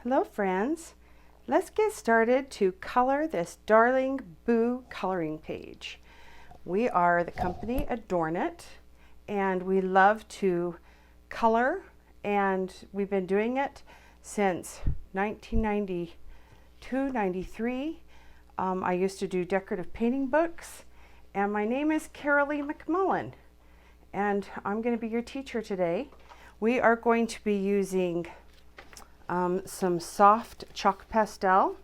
Hello friends, let's get started to color this darling Boo coloring page. We are the company ADORNit and we love to color, and we've been doing it since 1992-93. I used to do decorative painting books, and my name is Carolee McMullen and I'm going to be your teacher today. We are going to be using some soft chalk pastel,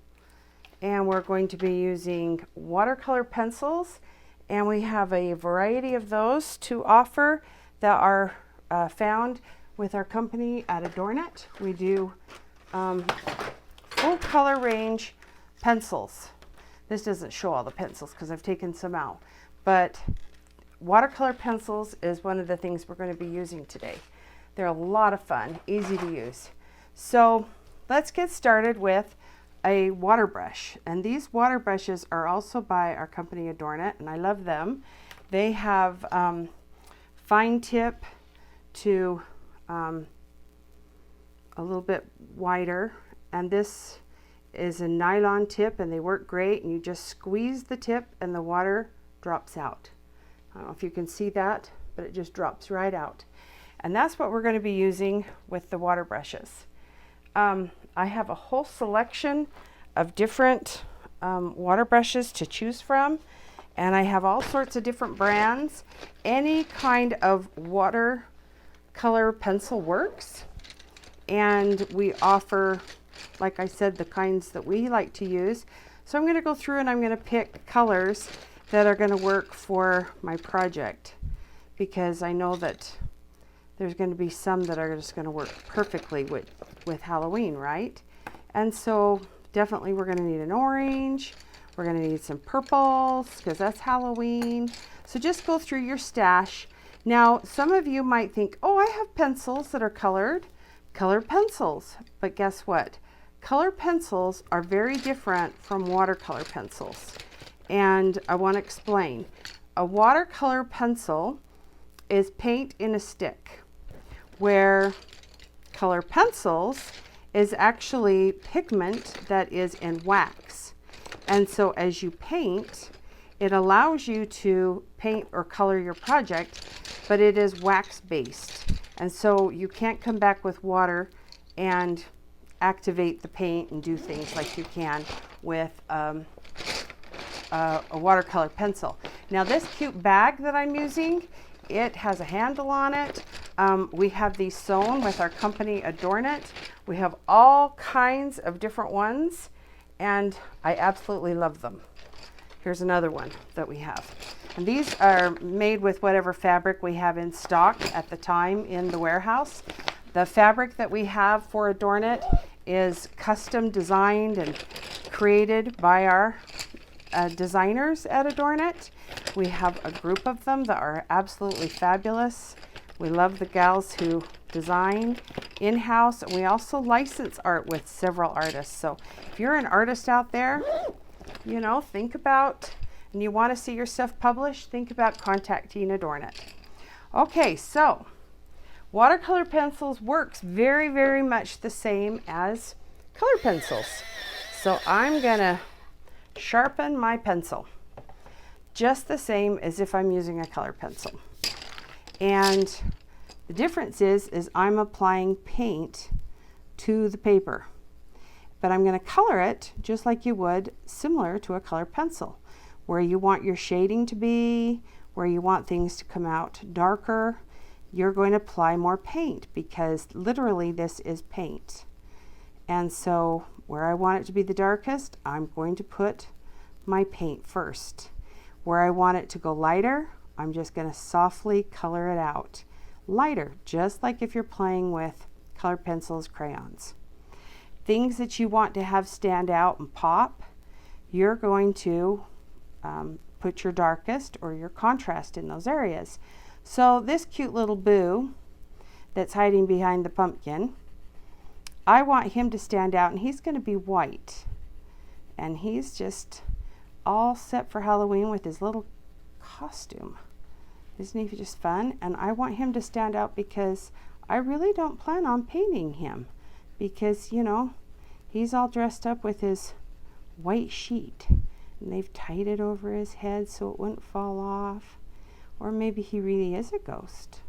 and we're going to be using watercolor pencils, and we have a variety of those to offer that are found with our company at ADORNit. We do full color range pencils. This doesn't show all the pencils because I've taken some out, but watercolor pencils is one of the things we're going to be using today. They're a lot of fun, easy to use. So let's get started with a water brush, and these water brushes are also by our company ADORNit, and I love them. They have fine tip to a little bit wider, and this is a nylon tip, and they work great, and you just squeeze the tip and the water drops out. I don't know if you can see that, but it just drops right out. And that's what we're going to be using with the water brushes. I have a whole selection of different water brushes to choose from, and I have all sorts of different brands. Any kind of watercolor pencil works, and we offer, like I said, the kinds that we like to use. So I'm going to go through and I'm going to pick colors that are going to work for my project, because I know that there's going to be some that are just going to work perfectly with Halloween, right? And so definitely we're going to need an orange. We're going to need some purples because that's Halloween. So just go through your stash. Now, some of you might think, oh, I have pencils that are colored pencils. But guess what? Color pencils are very different from watercolor pencils. And I want to explain. A watercolor pencil is paint in a stick, where color pencils is actually pigment that is in wax. And so as you paint, it allows you to paint or color your project, but it is wax based. And so you can't come back with water and activate the paint and do things like you can with a watercolor pencil. Now this cute bag that I'm using, it has a handle on it. We have these sewn with our company ADORNit. We have all kinds of different ones, and I absolutely love them. Here's another one that we have. And these are made with whatever fabric we have in stock at the time in the warehouse. The fabric that we have for ADORNit is custom designed and created by our designers at ADORNit. We have a group of them that are absolutely fabulous. We love the gals who design in-house, and we also license art with several artists. So if you're an artist out there, you know, think about, and you want to see your stuff published, think about contacting ADORNit. Okay, so watercolor pencils works very, very much the same as color pencils. So I'm gonna sharpen my pencil just the same as if I'm using a color pencil. And the difference is I'm applying paint to the paper, but I'm going to color it just like you would similar to a color pencil, where you want your shading to be, where you want things to come out darker. You're going to apply more paint, because literally this is paint. And so where I want it to be the darkest, I'm going to put my paint first. Where I want it to go lighter, I'm just going to softly color it out. Lighter, just like if you're playing with color pencils, crayons. Things that you want to have stand out and pop, you're going to put your darkest or your contrast in those areas. So this cute little Boo that's hiding behind the pumpkin, I want him to stand out, and he's going to be white. And he's just all set for Halloween with his little costume. Isn't he just fun? And I want him to stand out because I really don't plan on painting him, because, you know, He's all dressed up with his white sheet, and they've tied it over his head so it wouldn't fall off. Or maybe he really is a ghost.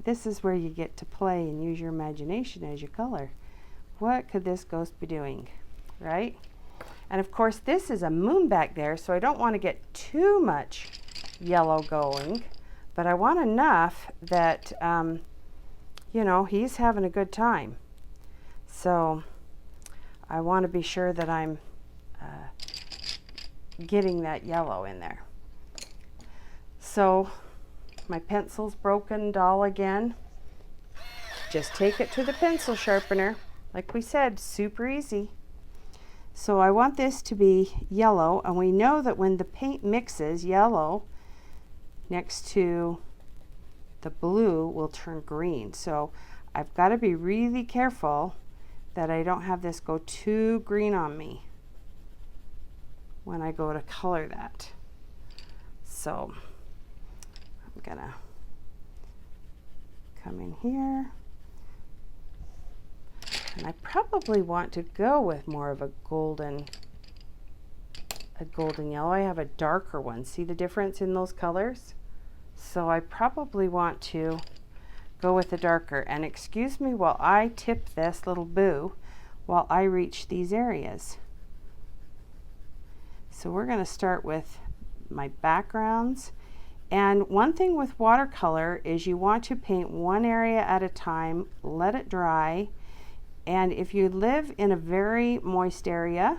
This is where you get to play and use your imagination as you color. What could this ghost be doing, right? And of course this is a moon back there, so I don't want to get too much yellow going, but I want enough that, you know, he's having a good time. So I want to be sure that I'm getting that yellow in there. So my pencil's broken, dull again. Just take it to the pencil sharpener. Like we said, super easy. So I want this to be yellow, and we know that when the paint mixes, yellow next to the blue will turn green. So I've got to be really careful that I don't have this go too green on me when I go to color that. So I'm gonna come in here, and I probably want to go with more of a golden yellow. I have a darker one. See the difference in those colors? So I probably want to go with the darker. And excuse me while I tip this little boo while I reach these areas. So we're going to start with my backgrounds. And one thing with watercolor is you want to paint one area at a time, let it dry. And if you live in a very moist area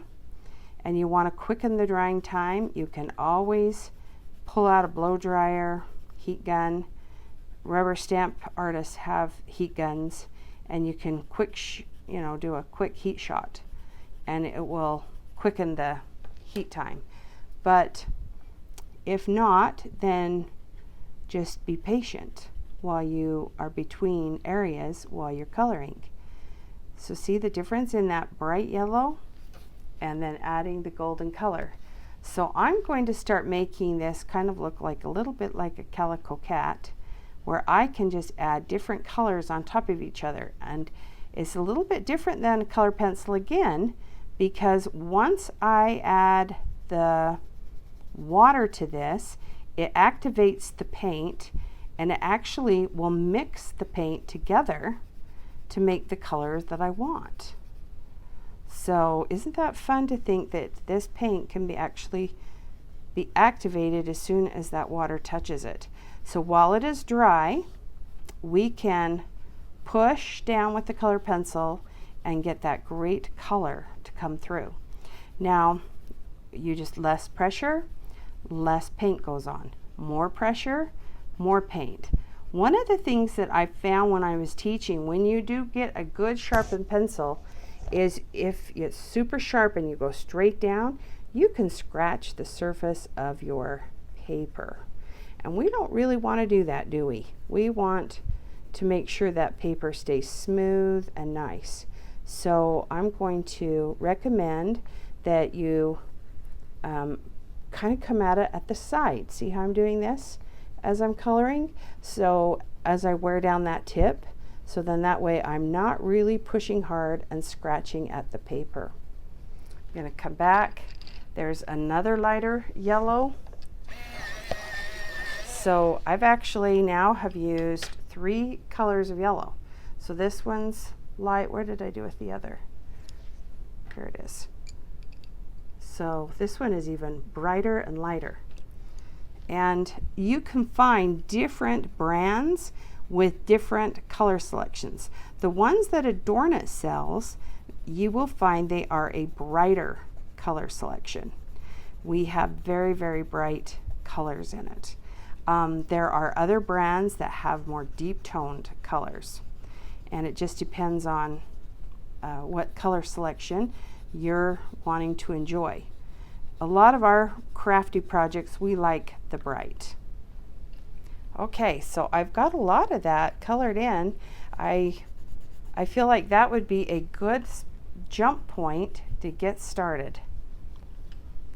and you want to quicken the drying time, you can always pull out a blow dryer, heat gun. Rubber stamp artists have heat guns, and you can do a quick heat shot, and it will quicken the heat time. But if not, then just be patient while you are between areas while you're coloring. So see the difference in that bright yellow and then adding the golden color. So I'm going to start making this kind of look like a little bit like a calico cat, where I can just add different colors on top of each other. And it's a little bit different than a color pencil again, because once I add the water to this, it activates the paint, and it actually will mix the paint together to make the colors that I want. So isn't that fun to think that this paint can actually be activated as soon as that water touches it? So while it is dry, we can push down with the color pencil and get that great color to come through. Now, you just less pressure, less paint goes on. More pressure, more paint. One of the things that I found when I was teaching, when you do get a good sharpened pencil, is if it's super sharp and you go straight down, you can scratch the surface of your paper. And we don't really want to do that, do we? We want to make sure that paper stays smooth and nice. So I'm going to recommend that you kind of come at it at the side. See how I'm doing this as I'm coloring? So as I wear down that tip, so then that way I'm not really pushing hard and scratching at the paper. I'm going to come back. There's another lighter yellow. So I've actually now have used 3 colors of yellow. So this one's light. Where did I do with the other? Here it is. So this one is even brighter and lighter. And you can find different brands with different color selections. The ones that ADORNit sells, you will find they are a brighter color selection. We have very, very bright colors in it. There are other brands that have more deep toned colors, and it just depends on what color selection you're wanting to enjoy. A lot of our crafty projects, we like the bright. Okay, so I've got a lot of that colored in. I feel like that would be a good jump point to get started.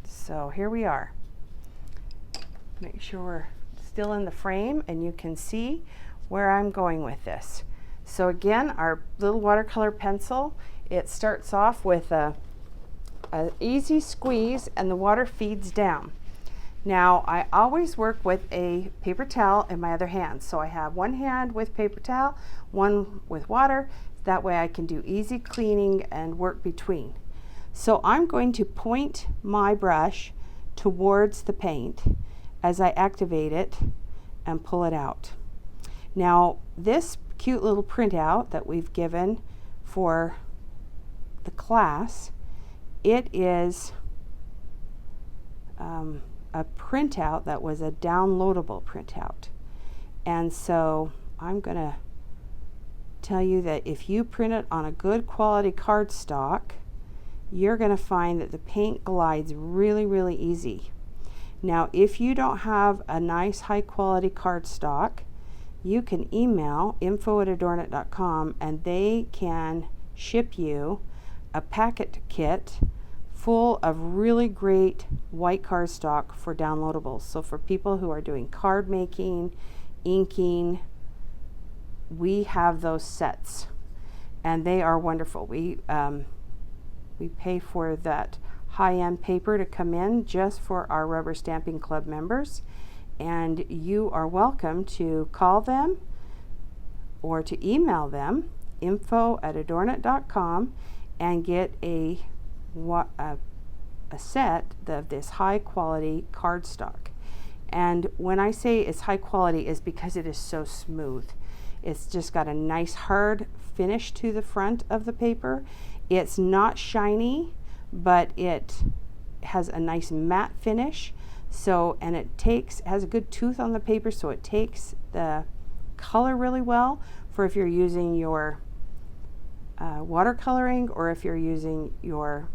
So here we are. Make sure we're still in the frame and you can see where I'm going with this. So again, our little watercolor pencil, it starts off with a easy squeeze and the water feeds down. Now I always work with a paper towel in my other hand. So I have one hand with paper towel, one with water. That way I can do easy cleaning and work between. So I'm going to point my brush towards the paint as I activate it and pull it out. Now this cute little printout that we've given for the class, it is a printout that was a downloadable printout. And so I'm going to tell you that if you print it on a good quality cardstock, you're going to find that the paint glides really, really easy. Now, if you don't have a nice high quality cardstock, you can email info@adornit.com and they can ship you a packet kit full of really great white cardstock for downloadables. So for people who are doing card making, inking, we have those sets and they are wonderful. We pay for that high-end paper to come in just for our Rubber Stamping Club members, and you are welcome to call them or to email them info@adornit.com and get a set of this high quality cardstock. And when I say it's high quality, is because it is so smooth. It's just got a nice hard finish to the front of the paper. It's not shiny, but it has a nice matte finish. So, and it has a good tooth on the paper, so it takes the color really well for if you're using your watercoloring or if you're using your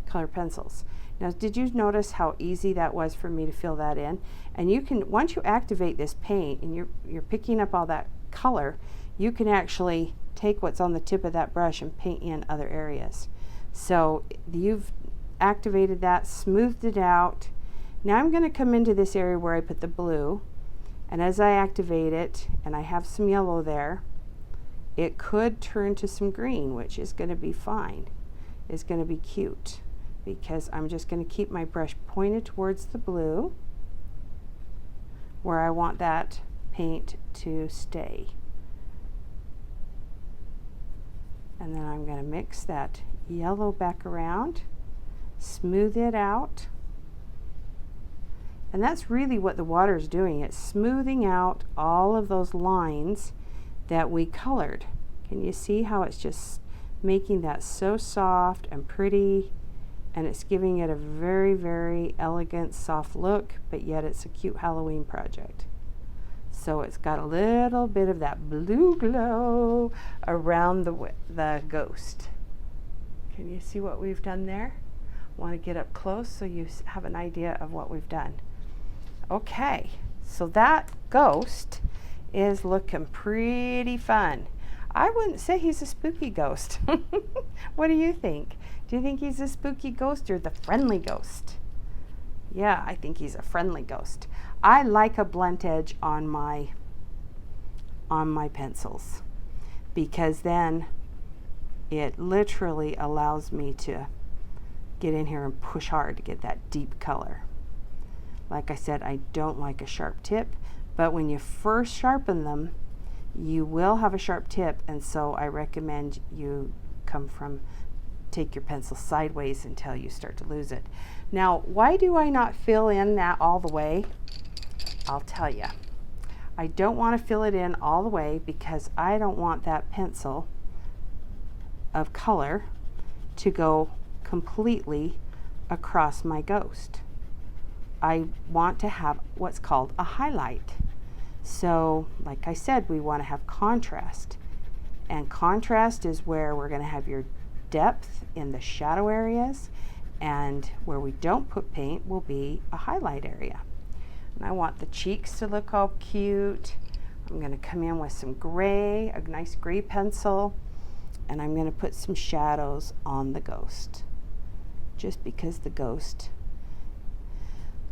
color pencils. Now, did you notice how easy that was for me to fill that in? And you can, once you activate this paint and you're picking up all that color, you can actually take what's on the tip of that brush and paint in other areas. So you've activated that, smoothed it out. Now I'm going to come into this area where I put the blue, and as I activate it, and I have some yellow there, it could turn to some green, which is going to be fine. It's going to be cute, because I'm just going to keep my brush pointed towards the blue where I want that paint to stay. And then I'm going to mix that yellow back around, smooth it out. And that's really what the water is doing. It's smoothing out all of those lines that we colored. Can you see how it's just making that so soft and pretty? And it's giving it a very, very elegant, soft look, but yet it's a cute Halloween project. So it's got a little bit of that blue glow around the ghost. Can you see what we've done there? I want to get up close so you have an idea of what we've done. Okay, so that ghost is looking pretty fun. I wouldn't say he's a spooky ghost. What do you think? Do you think he's a spooky ghost or the friendly ghost? Yeah, I think he's a friendly ghost. I like a blunt edge on my pencils, because then it literally allows me to get in here and push hard to get that deep color. Like I said, I don't like a sharp tip, but when you first sharpen them, you will have a sharp tip, and so I recommend you take your pencil sideways until you start to lose it. Now, why do I not fill in that all the way? I'll tell you. I don't want to fill it in all the way because I don't want that pencil of color to go completely across my ghost. I want to have what's called a highlight. So, like I said, we want to have contrast. And contrast is where we're going to have your depth in the shadow areas, and where we don't put paint will be a highlight area. And I want the cheeks to look all cute. I'm going to come in with some gray, a nice gray pencil, and I'm going to put some shadows on the ghost, just because the ghost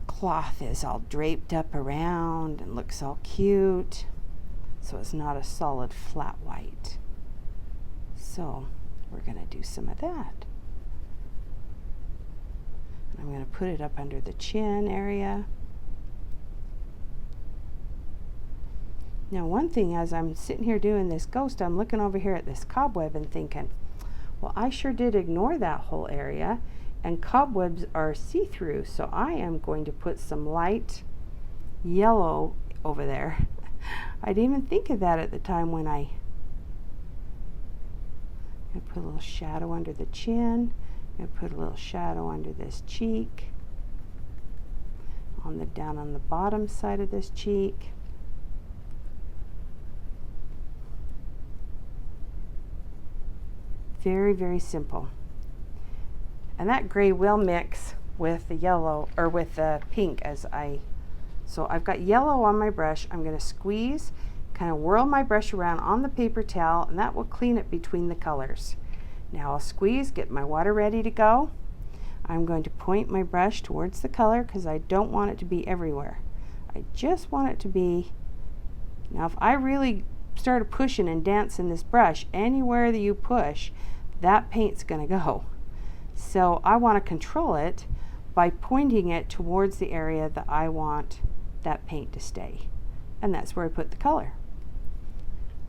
cloth is all draped up around and looks all cute. so it's not a solid flat white. So we're going to do some of that. I'm going to put it up under the chin area. Now one thing, as I'm sitting here doing this ghost, I'm looking over here at this cobweb and thinking, well, I sure did ignore that whole area, and cobwebs are see-through, so I am going to put some light yellow over there. I didn't even think of that at the time when I put a little shadow under the chin. I'm going to put a little shadow under this cheek, down on the bottom side of this cheek. Very, very simple. And that gray will mix with the yellow, or with the pink so I've got yellow on my brush. I'm going to squeeze, kind of whirl my brush around on the paper towel, and that will clean it between the colors. Now I'll squeeze, get my water ready to go. I'm going to point my brush towards the color because I don't want it to be everywhere. I just want it to be, now if I really started pushing and dancing this brush, anywhere that you push, that paint's going to go. So I want to control it by pointing it towards the area that I want that paint to stay. And that's where I put the color.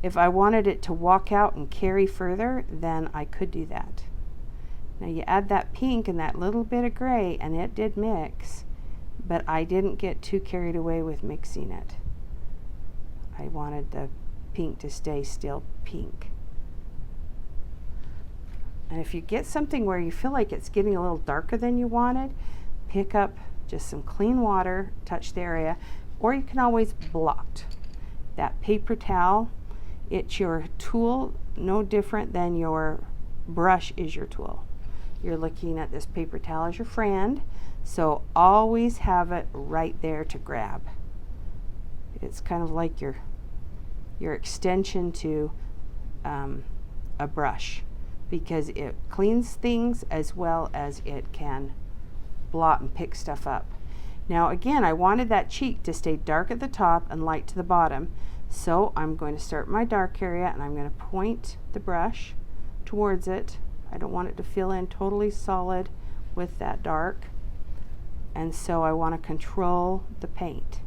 If I wanted it to walk out and carry further, then I could do that. Now you add that pink and that little bit of gray, and it did mix, but I didn't get too carried away with mixing it. I wanted the pink to stay still pink. And if you get something where you feel like it's getting a little darker than you wanted, pick up just some clean water, touch the area, or you can always blot. That paper towel, it's your tool, no different than your brush is your tool. You're looking at this paper towel as your friend, so always have it right there to grab. It's kind of like your extension to a brush, because it cleans things as well as it can blot and pick stuff up. Now again, I wanted that cheek to stay dark at the top and light to the bottom, so I'm going to start my dark area and I'm going to point the brush towards it. I don't want it to fill in totally solid with that dark, and so I want to control the paint.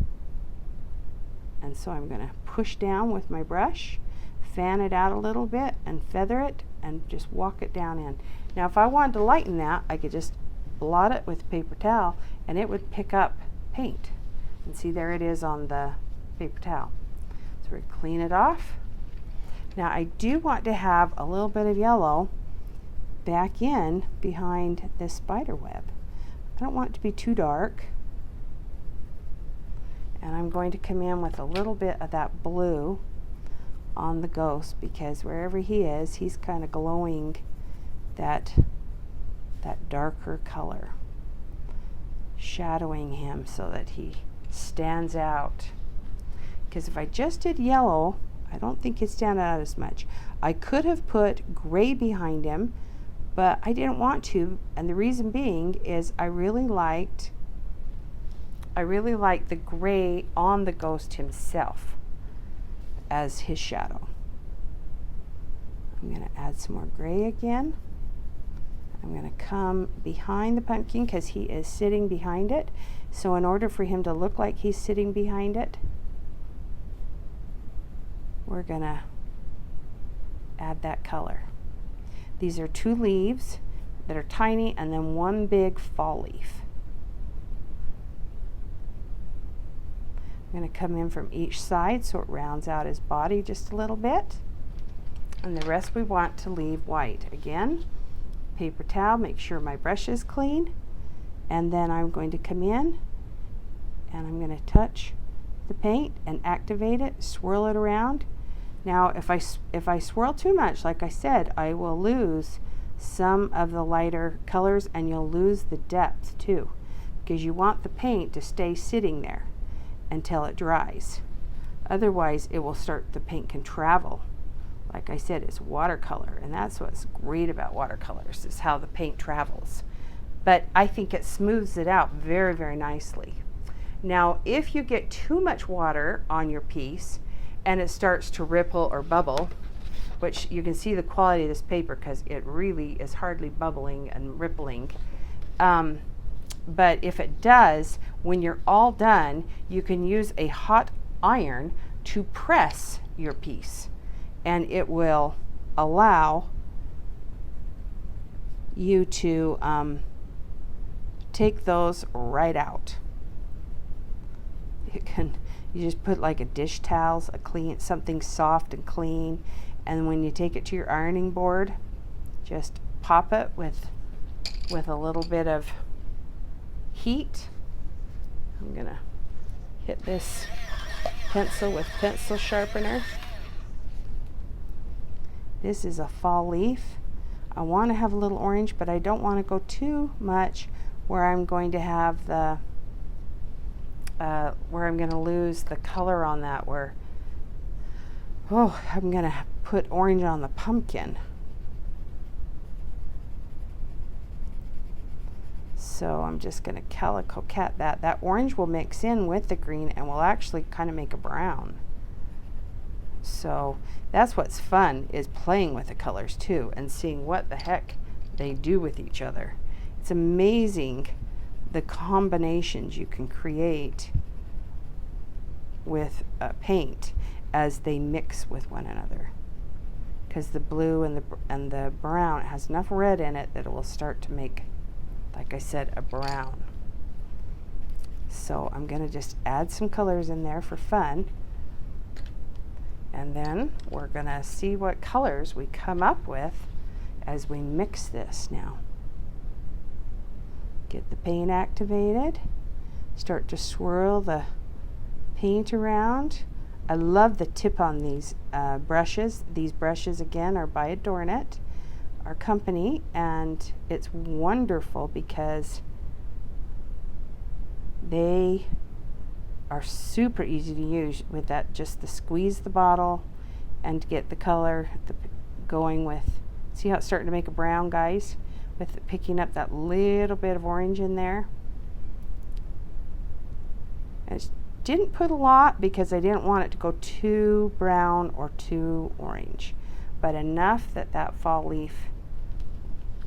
And so I'm going to push down with my brush, fan it out a little bit and feather it and just walk it down in. Now if I wanted to lighten that, I could just blot it with a paper towel and it would pick up paint. And see, there it is on the paper towel. So we clean it off. Now I do want to have a little bit of yellow back in behind this spider web. I don't want it to be too dark. And I'm going to come in with a little bit of that blue on the ghost, because wherever he is, he's kind of glowing that darker color, shadowing him so that he stands out. Because if I just did yellow, I don't think he'd stand out as much. I could have put gray behind him, but I didn't want to, and the reason being is I really liked the gray on the ghost himself as his shadow. I'm going to add some more gray again. I'm going to come behind the pumpkin because he is sitting behind it. So in order for him to look like he's sitting behind it, we're going to add that color. These are 2 leaves that are tiny and then 1 big fall leaf. I'm going to come in from each side so it rounds out his body just a little bit. And the rest we want to leave white. Again, paper towel, make sure my brush is clean. And then I'm going to come in and I'm going to touch the paint and activate it, swirl it around. Now if I swirl too much, like I said, I will lose some of the lighter colors and you'll lose the depth too, because you want the paint to stay sitting there until it dries. Otherwise the paint can travel. Like I said, it's watercolor, and that's what's great about watercolors, is how the paint travels. But I think it smooths it out very, very nicely. Now if you get too much water on your piece and it starts to ripple or bubble, which you can see the quality of this paper because it really is hardly bubbling and rippling. But if it does, when you're all done, you can use a hot iron to press your piece, and it will allow you to take those right out. You just put like a dish towels, something soft and clean, and when you take it to your ironing board, just pop it with a little bit of heat. I'm gonna hit this pencil with pencil sharpener. This is a fall leaf. I want to have a little orange, but I don't want to go too much where I'm going to have the where I'm going to lose the color on that, where I'm going to put orange on the pumpkin. So I'm just going to calico cat that. That orange will mix in with the green and will actually kind of make a brown. So that's what's fun, is playing with the colors too and seeing what the heck they do with each other. It's amazing the combinations you can create with paint as they mix with one another, because the blue and the brown, it has enough red in it that it will start to make, like I said, a brown. So I'm going to just add some colors in there for fun, and then we're going to see what colors we come up with as we mix this now. Get the paint activated, start to swirl the paint around. I love the tip on these brushes. These brushes again are by ADORNit, our company, and it's wonderful because they are super easy to use with that, just to squeeze the bottle and get the color going with. See how it's starting to make a brown, guys, with picking up that little bit of orange in there. And I didn't put a lot because I didn't want it to go too brown or too orange, but enough that that fall leaf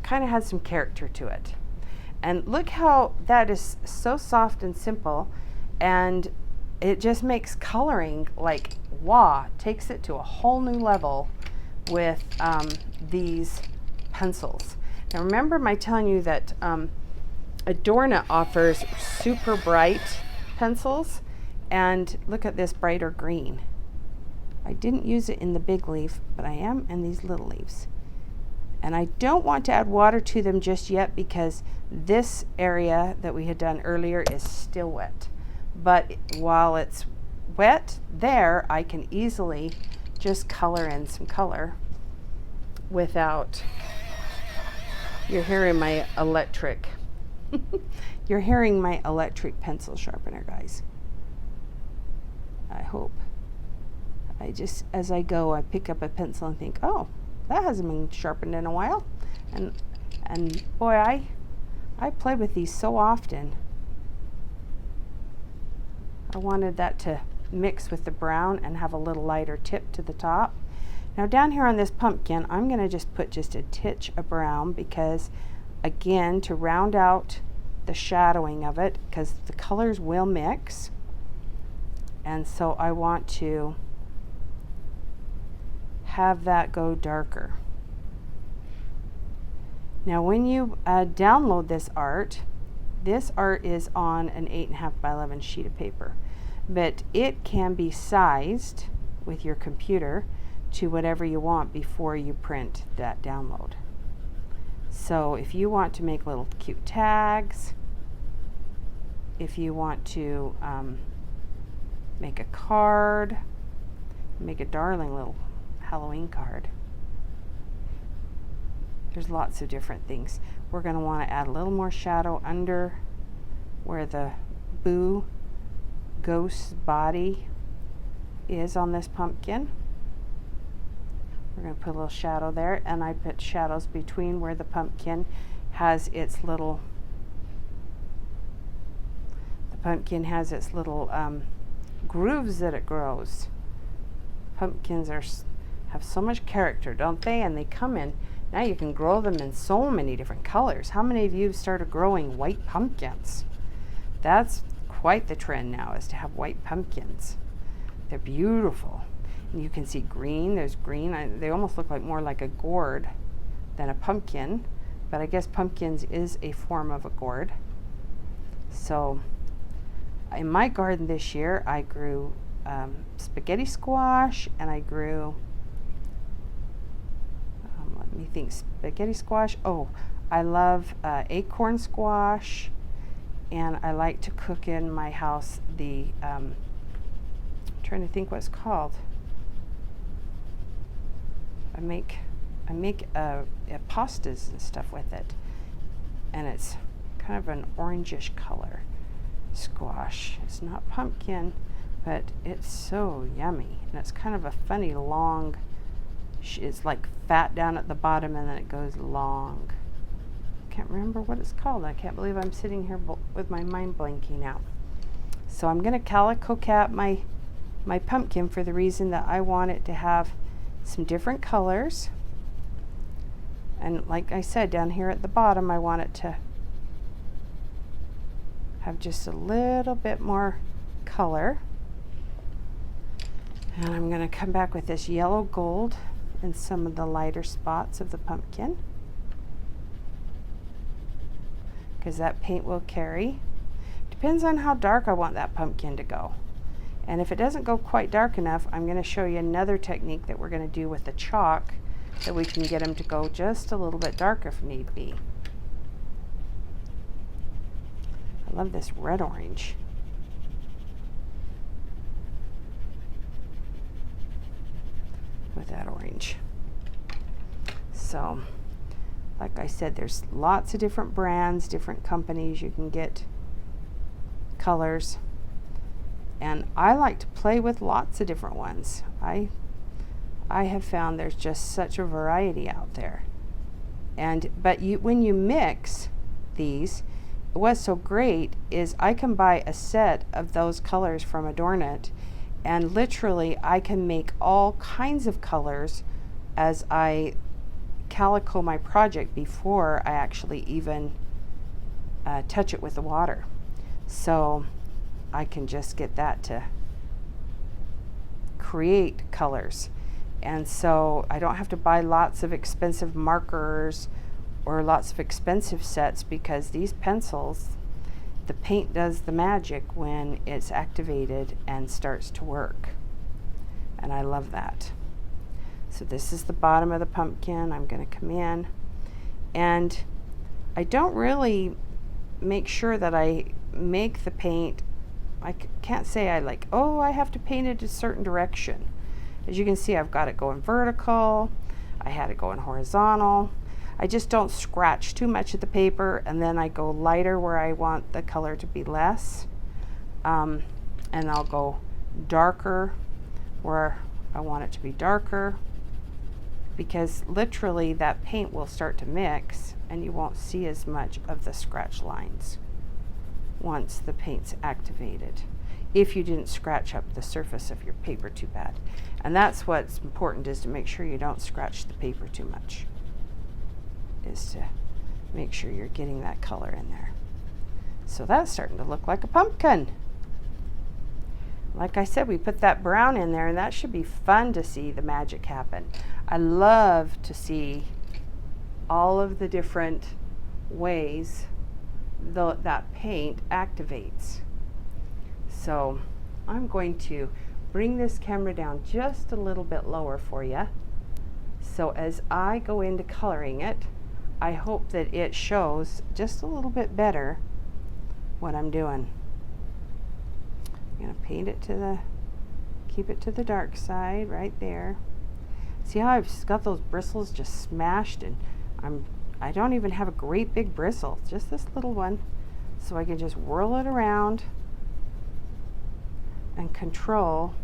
kind of has some character to it. And look how that is so soft and simple, and it just makes coloring like wow, takes it to a whole new level with these pencils. Now remember my telling you that ADORNit offers super bright pencils, and look at this brighter green. I didn't use it in the big leaf, but I am in these little leaves. And I don't want to add water to them just yet because this area that we had done earlier is still wet. But while it's wet there, I can easily just color in some color without, you're hearing my electric, you're hearing my electric pencil sharpener, guys. I hope. I just, as I go, I pick up a pencil and think, oh, that hasn't been sharpened in a while. And boy, I play with these so often. I wanted that to mix with the brown and have a little lighter tip to the top. Now down here on this pumpkin, I'm going to just put just a titch of brown because, again, to round out the shadowing of it, because the colors will mix. And so I want to have that go darker. Now when you download this art is on an 8.5 by 11 sheet of paper, but it can be sized with your computer to whatever you want before you print that download. So if you want to make little cute tags, if you want to make a card, make a darling little Halloween card. There's lots of different things. We're going to want to add a little more shadow under where the Boo ghost body is on this pumpkin. We're going to put a little shadow there, and I put shadows between where the pumpkin has its little grooves that it grows. Pumpkins have so much character, don't they? And they come in, now you can grow them in so many different colors. How many of you have started growing white pumpkins? That's quite the trend now, is to have white pumpkins. They're beautiful. And you can see green, there's green. They almost look like more like a gourd than a pumpkin, but I guess pumpkins is a form of a gourd. So in my garden this year, I grew spaghetti squash, and I grew, let me think, spaghetti squash. Oh, I love acorn squash, and I like to cook in my house the, I'm trying to think what it's called. I make pastas and stuff with it, and it's kind of an orangish color squash. It's not pumpkin, but it's so yummy, and it's kind of a funny long, it's like fat down at the bottom and then it goes long. Can't remember what it's called. I can't believe I'm sitting here with my mind blanking out. So I'm going to calico cap my pumpkin for the reason that I want it to have some different colors. And like I said, down here at the bottom, I want it to have just a little bit more color. And I'm going to come back with this yellow gold in some of the lighter spots of the pumpkin, because that paint will carry. Depends on how dark I want that pumpkin to go. And if it doesn't go quite dark enough, I'm going to show you another technique that we're going to do with the chalk, that we can get them to go just a little bit darker if need be. I love this red orange. With that orange. So, like I said, there's lots of different brands, different companies you can get colors. And I like to play with lots of different ones. I have found there's just such a variety out there. But when you mix these, what's so great is I can buy a set of those colors from ADORNit, and literally I can make all kinds of colors as I calico my project before I actually even touch it with the water. So I can just get that to create colors. And so I don't have to buy lots of expensive markers or lots of expensive sets, because these pencils, the paint does the magic when it's activated and starts to work. And I love that. So this is the bottom of the pumpkin. I'm going to come in, and I don't really make sure that I make the paint. I can't say I like, oh, I have to paint it a certain direction. As you can see, I've got it going vertical. I had it going horizontal. I just don't scratch too much of the paper, and then I go lighter where I want the color to be less. And I'll go darker where I want it to be darker, because literally that paint will start to mix and you won't see as much of the scratch lines once the paint's activated, if you didn't scratch up the surface of your paper too bad. And that's what's important, is to make sure you don't scratch the paper too much, is to make sure you're getting that color in there. So that's starting to look like a pumpkin. Like I said, we put that brown in there, and that should be fun to see the magic happen. I love to see all of the different ways that paint activates. So I'm going to bring this camera down just a little bit lower for you. So as I go into coloring it, I hope that it shows just a little bit better what I'm doing. I'm going to paint it keep it to the dark side right there. See how I've got those bristles just smashed, and I don't even have a great big bristle, just this little one. So I can just whirl it around and control.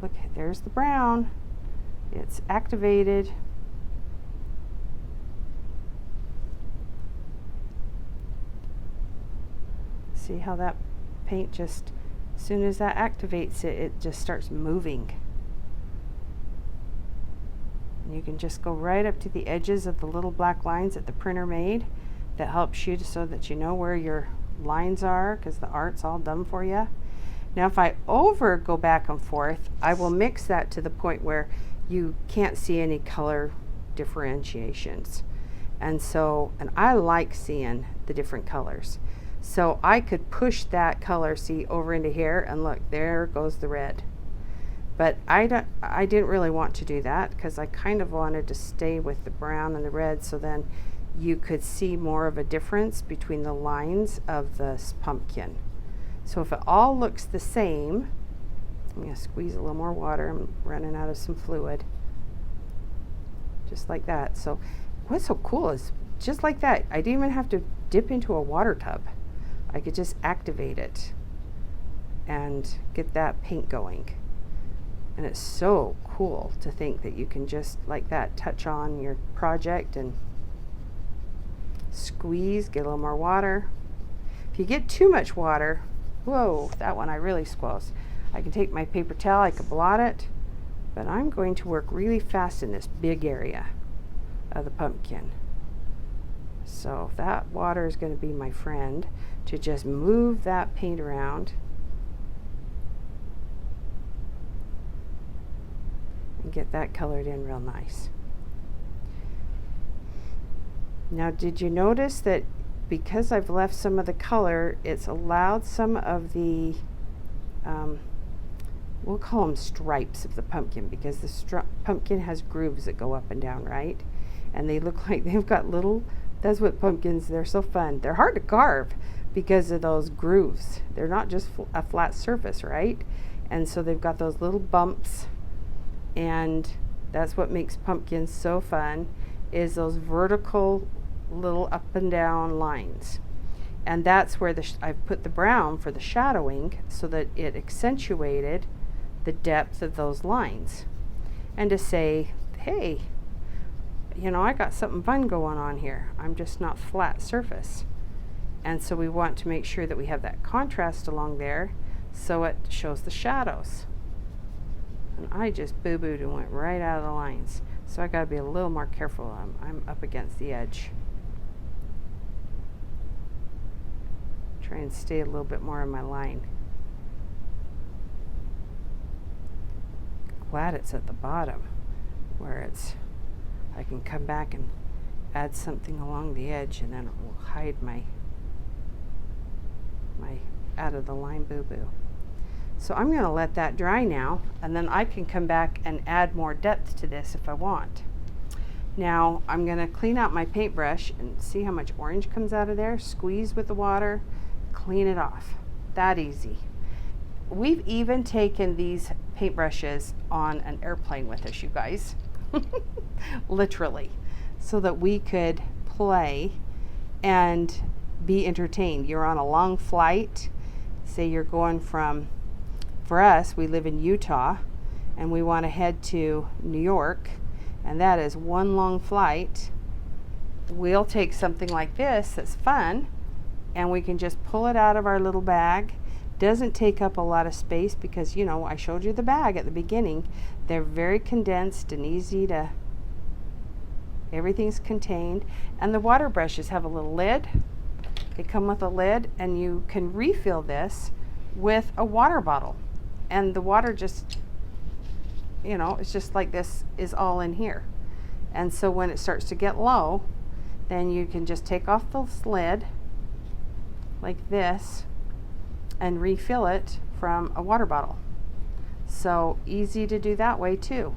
Look, there's the brown. It's activated. See how that paint just, as soon as that activates it, it just starts moving. And you can just go right up to the edges of the little black lines that the printer made. That helps you so that you know where your lines are, because the art's all done for you. Now if I go back and forth, I will mix that to the point where you can't see any color differentiations. And I like seeing the different colors. So I could push that color, see, over into here, and look, there goes the red. But I didn't really want to do that, because I kind of wanted to stay with the brown and the red, so then you could see more of a difference between the lines of this pumpkin. So if it all looks the same, I'm going to squeeze a little more water. I'm running out of some fluid. Just like that. So what's so cool is just like that, I didn't even have to dip into a water tub. I could just activate it and get that paint going. And it's so cool to think that you can just like that touch on your project and squeeze, get a little more water. If you get too much water, whoa, that one I really squoze. I can take my paper towel, I could blot it, but I'm going to work really fast in this big area of the pumpkin. So that water is going to be my friend to just move that paint around and get that colored in real nice. Now, did you notice that because I've left some of the color, it's allowed some of the, we'll call them stripes of the pumpkin, because the pumpkin has grooves that go up and down, right? And they look like they've got little, that's what pumpkins, they're so fun. They're hard to carve because of those grooves. They're not just a flat surface, right? And so they've got those little bumps, and that's what makes pumpkins so fun, is those vertical little up and down lines. And that's where I've put the brown for the shadowing, so that it accentuated the depth of those lines. And to say, hey, you know, I got something fun going on here. I'm just not flat surface. And so we want to make sure that we have that contrast along there, so it shows the shadows. And I just boo-booed and went right out of the lines. So I gotta be a little more careful. I'm up against the edge. Try and stay a little bit more in my line. Glad it's at the bottom where I can come back and add something along the edge, and then it will hide my out of the line boo-boo. So I'm going to let that dry now, and then I can come back and add more depth to this if I want. Now I'm going to clean out my paintbrush and see how much orange comes out of there. Squeeze with the water, clean it off. That easy. We've even taken these paintbrushes on an airplane with us, you guys. Literally, so that we could play and be entertained. You're on a long flight, say you're going from, for us, we live in Utah, and we want to head to New York, and that is one long flight. We'll take something like this that's fun, and we can just pull it out of our little bag. Doesn't take up a lot of space, because, you know, I showed you the bag at the beginning. They're very condensed and easy to, everything's contained. And the water brushes have a little lid. They come with a lid, and you can refill this with a water bottle. And the water just, you know, it's just like this is all in here. And so when it starts to get low, then you can just take off the lid like this and refill it from a water bottle. So easy to do that way too.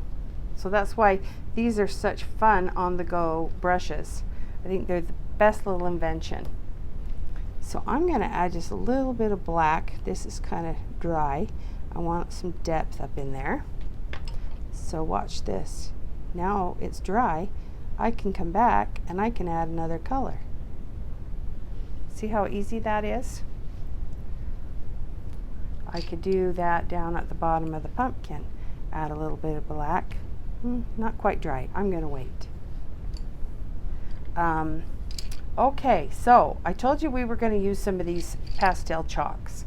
So that's why these are such fun on-the-go brushes. I think they're the best little invention. So I'm going to add just a little bit of black. This is kind of dry. I want some depth up in there. So watch this. Now it's dry. I can come back and I can add another color. See how easy that is? I could do that down at the bottom of the pumpkin. Add a little bit of black. Not quite dry. I'm going to wait. Okay, so I told you we were going to use some of these pastel chalks.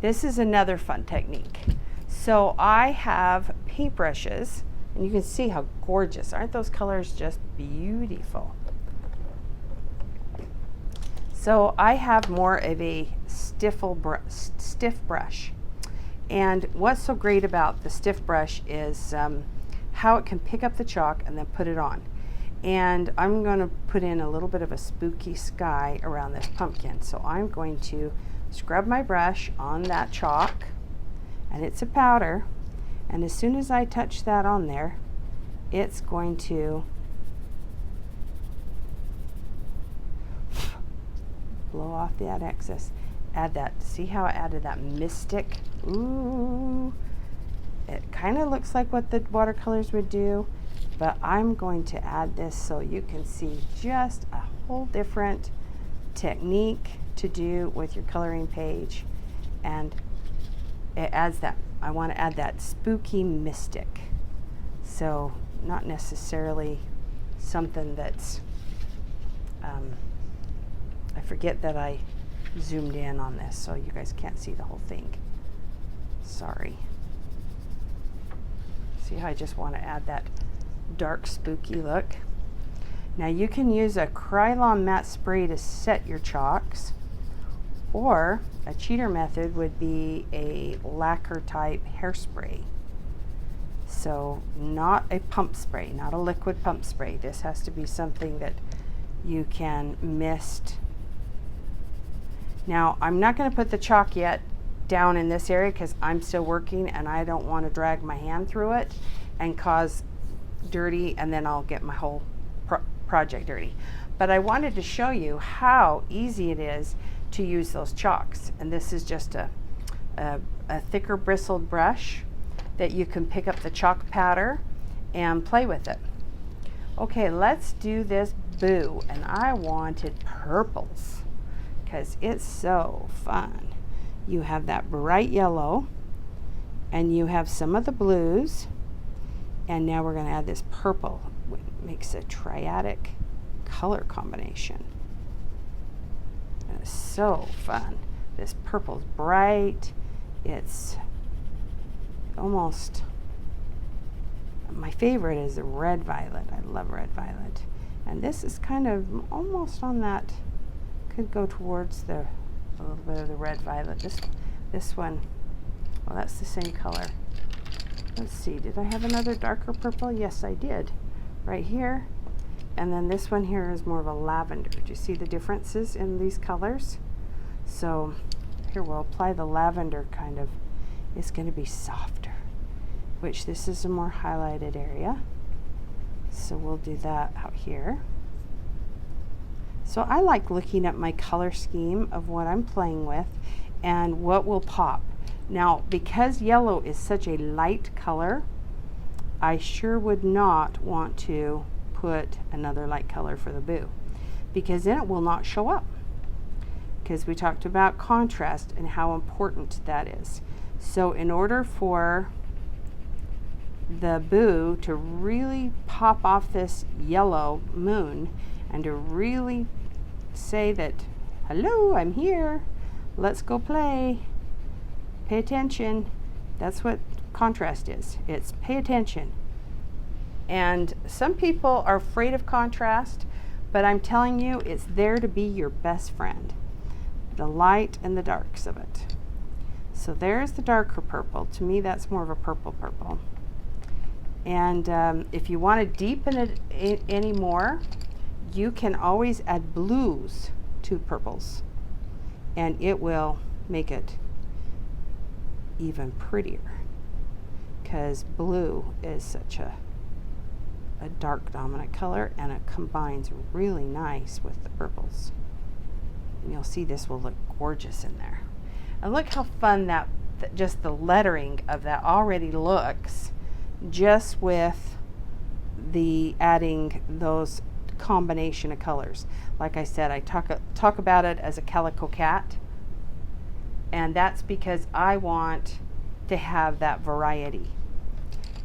This is another fun technique. So I have paintbrushes, And you can see how gorgeous. Aren't those colors just beautiful? So I have more of a stiff brush. And what's so great about the stiff brush is how it can pick up the chalk and then put it on. And I'm going to put in a little bit of a spooky sky around this pumpkin. So I'm going to scrub my brush on that chalk, and it's a powder. And as soon as I touch that on there, it's going to blow off that excess. Add that. See how I added that mystic? Ooh. It kind of looks like what the watercolors would do, but I'm going to add this so you can see just a whole different technique to do with your coloring page. And it adds that, I want to add that spooky mystic. So not necessarily something that's, I forget that I zoomed in on this so you guys can't see the whole thing. Sorry. See how I just want to add that dark spooky look. Now you can use a Krylon matte spray to set your chalks, or a cheater method would be a lacquer type hairspray. So not a pump spray, not a liquid pump spray. This has to be something that you can mist. Now I'm not going to put the chalk yet down in this area because I'm still working and I don't want to drag my hand through it and cause dirty, and then I'll get my whole project dirty. But I wanted to show you how easy it is to use those chalks. And this is just a thicker bristled brush that you can pick up the chalk powder and play with it. Okay, let's do this boo. And I wanted purples because it's so fun. You have that bright yellow and you have some of the blues, and now we're going to add this purple, which makes a triadic color combination. And it's so fun. This purple's bright. It's almost, my favorite is the red violet. I love red violet. And this is kind of almost on that, could go towards a little bit of the red violet. This one, well, that's the same color. Let's see, did I have another darker purple? Yes, I did, right here. And then this one here is more of a lavender. Do you see the differences in these colors? So here we'll apply the lavender kind of, it's going to be softer, which this is a more highlighted area. So we'll do that out here. So I like looking at my color scheme of what I'm playing with and what will pop. Now, because yellow is such a light color, I sure would not want to put another light color for the boo, because then it will not show up. Because we talked about contrast and how important that is. So in order for the boo to really pop off this yellow moon and to really say that, hello, I'm here, let's go play, pay attention. That's what contrast is. It's pay attention. And some people are afraid of contrast, but I'm telling you, it's there to be your best friend. The light and the darks of it. So there's the darker purple. To me, that's more of a purple. And if you want to deepen it any more, you can always add blues to purples, and it will make it even prettier, because blue is such a dark dominant color, and it combines really nice with the purples. And you'll see this will look gorgeous in there. And look how fun that just the lettering of that already looks, just with the adding those combination of colors. Like I said, I talk about it as a calico cat, and that's because I want to have that variety.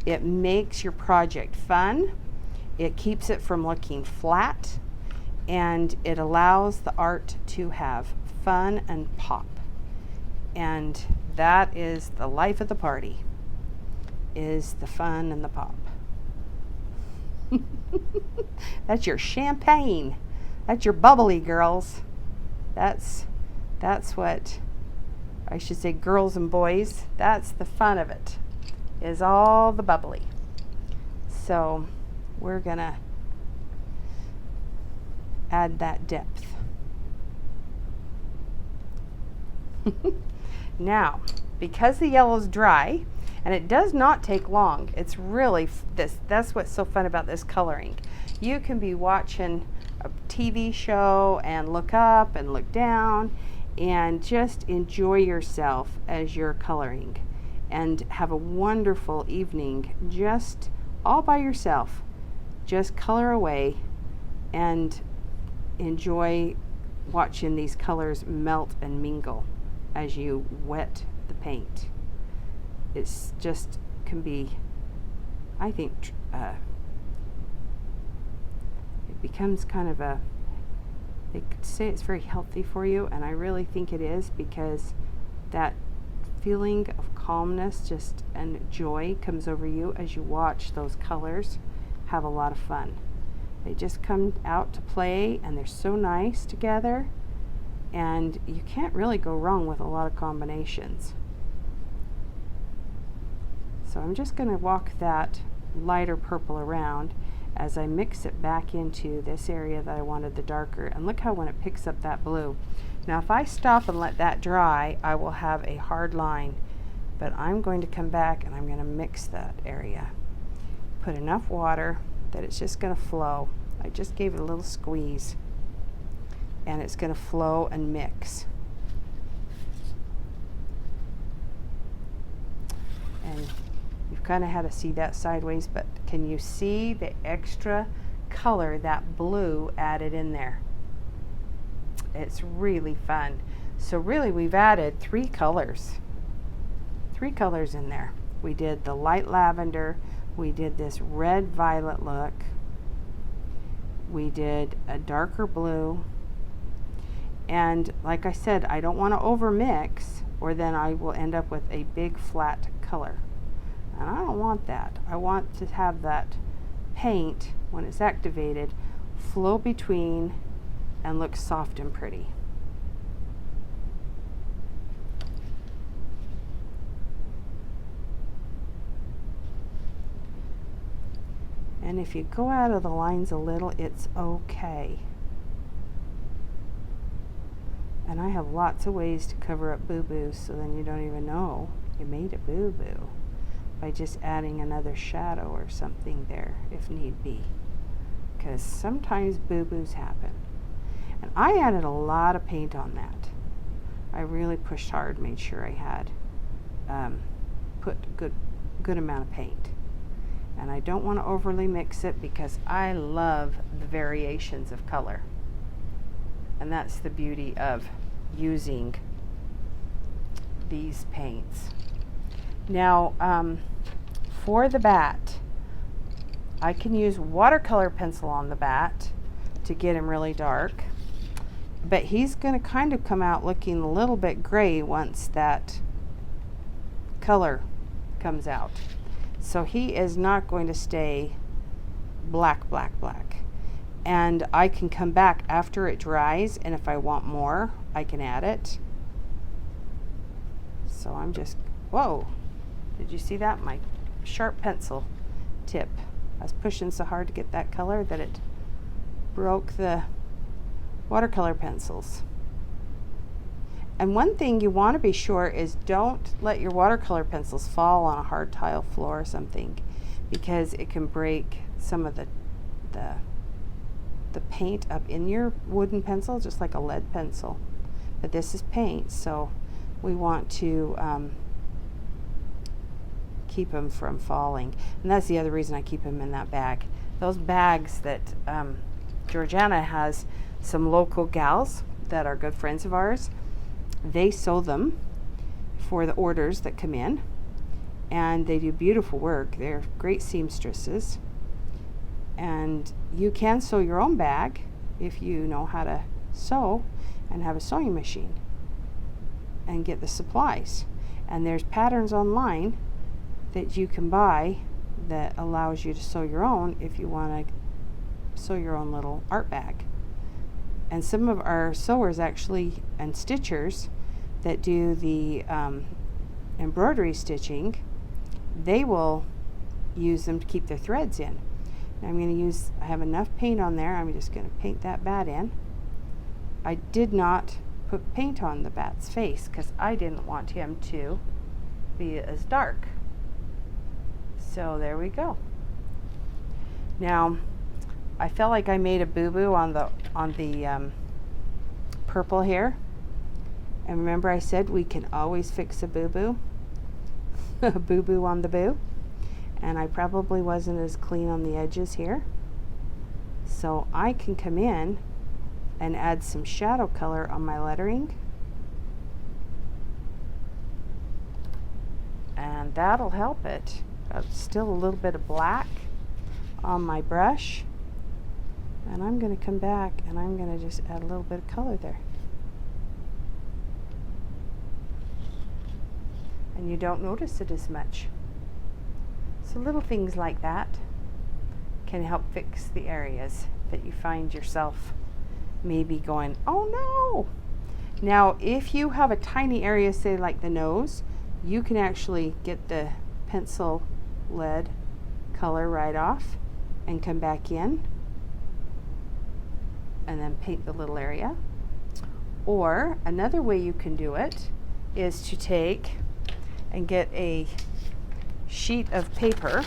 It makes your project fun, it keeps it from looking flat, and it allows the art to have fun and pop. And that is the life of the party, is the fun and the pop. That's your champagne. That's your bubbly, girls. That's what I should say, girls and boys. That's the fun of it, is all the bubbly. So we're gonna add that depth. Now, because the yellow's dry, and it does not take long, it's really that's what's so fun about this coloring. You can be watching a TV show and look up and look down and just enjoy yourself as you're coloring and have a wonderful evening just all by yourself. Just color away and enjoy watching these colors melt and mingle as you wet the paint. It's just can be, I think, it becomes kind of a, they could say it's very healthy for you, and I really think it is, because that feeling of calmness just and joy comes over you as you watch those colors have a lot of fun. They just come out to play, and they're so nice together, and you can't really go wrong with a lot of combinations. So I'm just going to walk that lighter purple around as I mix it back into this area that I wanted the darker. And look how when it picks up that blue. Now if I stop and let that dry, I will have a hard line. But I'm going to come back and I'm going to mix that area. Put enough water that it's just going to flow. I just gave it a little squeeze. And it's going to flow and mix. And you've kind of had to see that sideways, but can you see the extra color that blue added in there? It's really fun. So really we've added three colors in there. We did the light lavender, we did this red violet look, we did a darker blue, and like I said, I don't want to over mix, or then I will end up with a big flat color. And I don't want that. I want to have that paint, when it's activated, flow between and look soft and pretty. And if you go out of the lines a little, it's okay. And I have lots of ways to cover up boo-boos, so then you don't even know you made a boo-boo, by just adding another shadow or something there if need be, because sometimes boo-boos happen. And I added a lot of paint on that. I really pushed hard, made sure I had put a good amount of paint. And I don't want to overly mix it, because I love the variations of color. And that's the beauty of using these paints. Now, for the bat, I can use watercolor pencil on the bat to get him really dark, but he's going to kind of come out looking a little bit gray once that color comes out. So he is not going to stay black, black, black. And I can come back after it dries, and if I want more, I can add it. So I'm just, whoa, did you see that? My sharp pencil tip. I was pushing so hard to get that color that it broke the watercolor pencils. And one thing you want to be sure is don't let your watercolor pencils fall on a hard tile floor or something, because it can break some of the paint up in your wooden pencil, just like a lead pencil. But this is paint, so we want to keep them from falling. And that's the other reason I keep them in that bag. Those bags that Georgiana has, some local gals that are good friends of ours, they sew them for the orders that come in, and they do beautiful work. They're great seamstresses, and you can sew your own bag if you know how to sew and have a sewing machine and get the supplies. And there's patterns online that you can buy that allows you to sew your own if you want to sew your own little art bag. And some of our sewers actually, and stitchers that do the embroidery stitching, they will use them to keep their threads in. Now I have enough paint on there. I'm just going to paint that bat in. I did not put paint on the bat's face because I didn't want him to be as dark. So there we go. Now I felt like I made a boo-boo on the purple here. And remember I said we can always fix a boo-boo. A boo-boo on the boo. And I probably wasn't as clean on the edges here. So I can come in and add some shadow color on my lettering. And that'll help it. Got still a little bit of black on my brush. And I'm going to come back and I'm going to just add a little bit of color there. And you don't notice it as much. So little things like that can help fix the areas that you find yourself maybe going, oh no! Now if you have a tiny area, say like the nose, you can actually get the pencil lead color right off and come back in and then paint the little area. Or another way you can do it is to take and get a sheet of paper.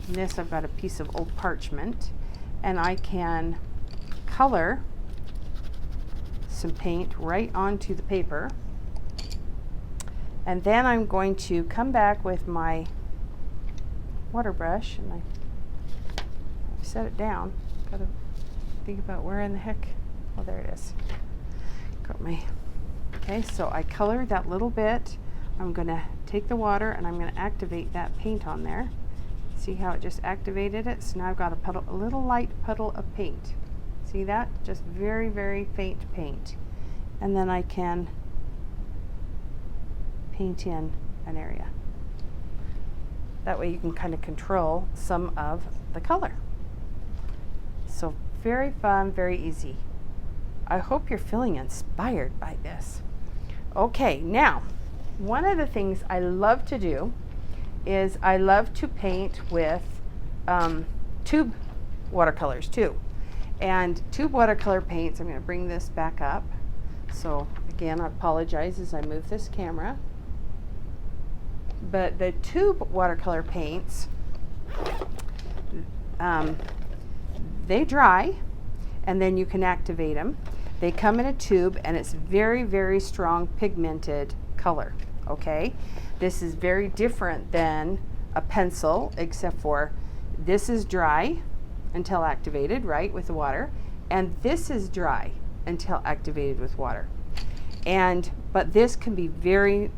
In this I've got a piece of old parchment, and I can color some paint right onto the paper, and then I'm going to come back with my water brush, and I've set it down. Gotta think about where in the heck, oh there it is. Got my, okay, so I color that little bit. I'm going to take the water and I'm going to activate that paint on there. See how it just activated it? So now I've got a little light puddle of paint. See that? Just very, very faint paint. And then I can paint in an area. That way you can kind of control some of the color. So very fun, very easy. I hope you're feeling inspired by this. Okay, now, one of the things I love to do is I love to paint with tube watercolors too. And tube watercolor paints, I'm going to bring this back up. So again, I apologize as I move this camera. But the tube watercolor paints, they dry and then you can activate them. They come in a tube and it's very, very strong pigmented color, okay? This is very different than a pencil, except for this is dry until activated, right, with the water, and this is dry until activated with water. But this can be very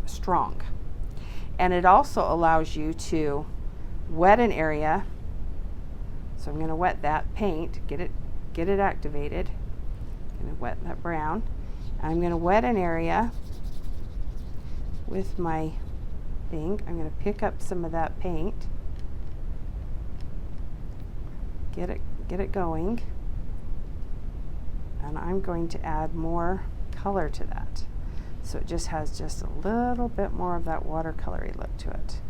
strong. And it also allows you to wet an area. So I'm going to wet that paint, get it activated. I'm going to wet that brown. I'm going to wet an area with my thing. I'm going to pick up some of that paint, get it going, and I'm going to add more color to that. So it just has just a little bit more of that watercolory look to it.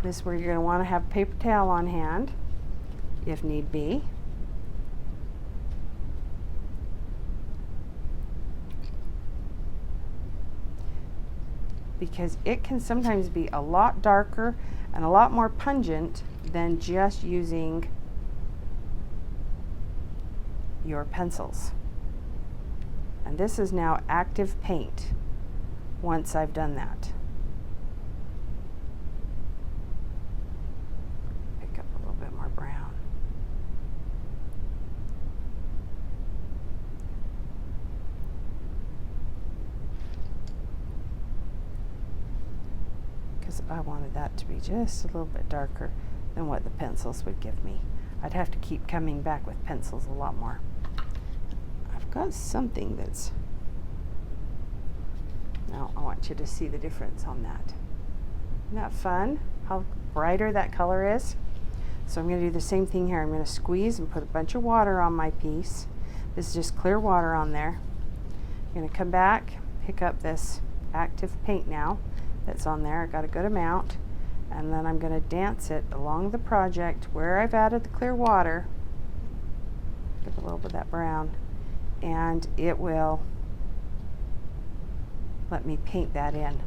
This is where you're going to want to have a paper towel on hand if need be. Because it can sometimes be a lot darker and a lot more pungent than just using your pencils. And this is now active paint once I've done that. Pick up a little bit more brown. Because I wanted that to be just a little bit darker than what the pencils would give me. I'd have to keep coming back with pencils a lot more. I've got something that's, no, I want want you to see the difference on that. Isn't that fun? How brighter that color is? So I'm going to do the same thing here. I'm going to squeeze and put a bunch of water on my piece. This is just clear water on there. I'm going to come back, pick up this active paint now that's on there. I got a good amount, and then I'm going to dance it along the project where I've added the clear water. Get a little bit of that brown, and it will let me paint that in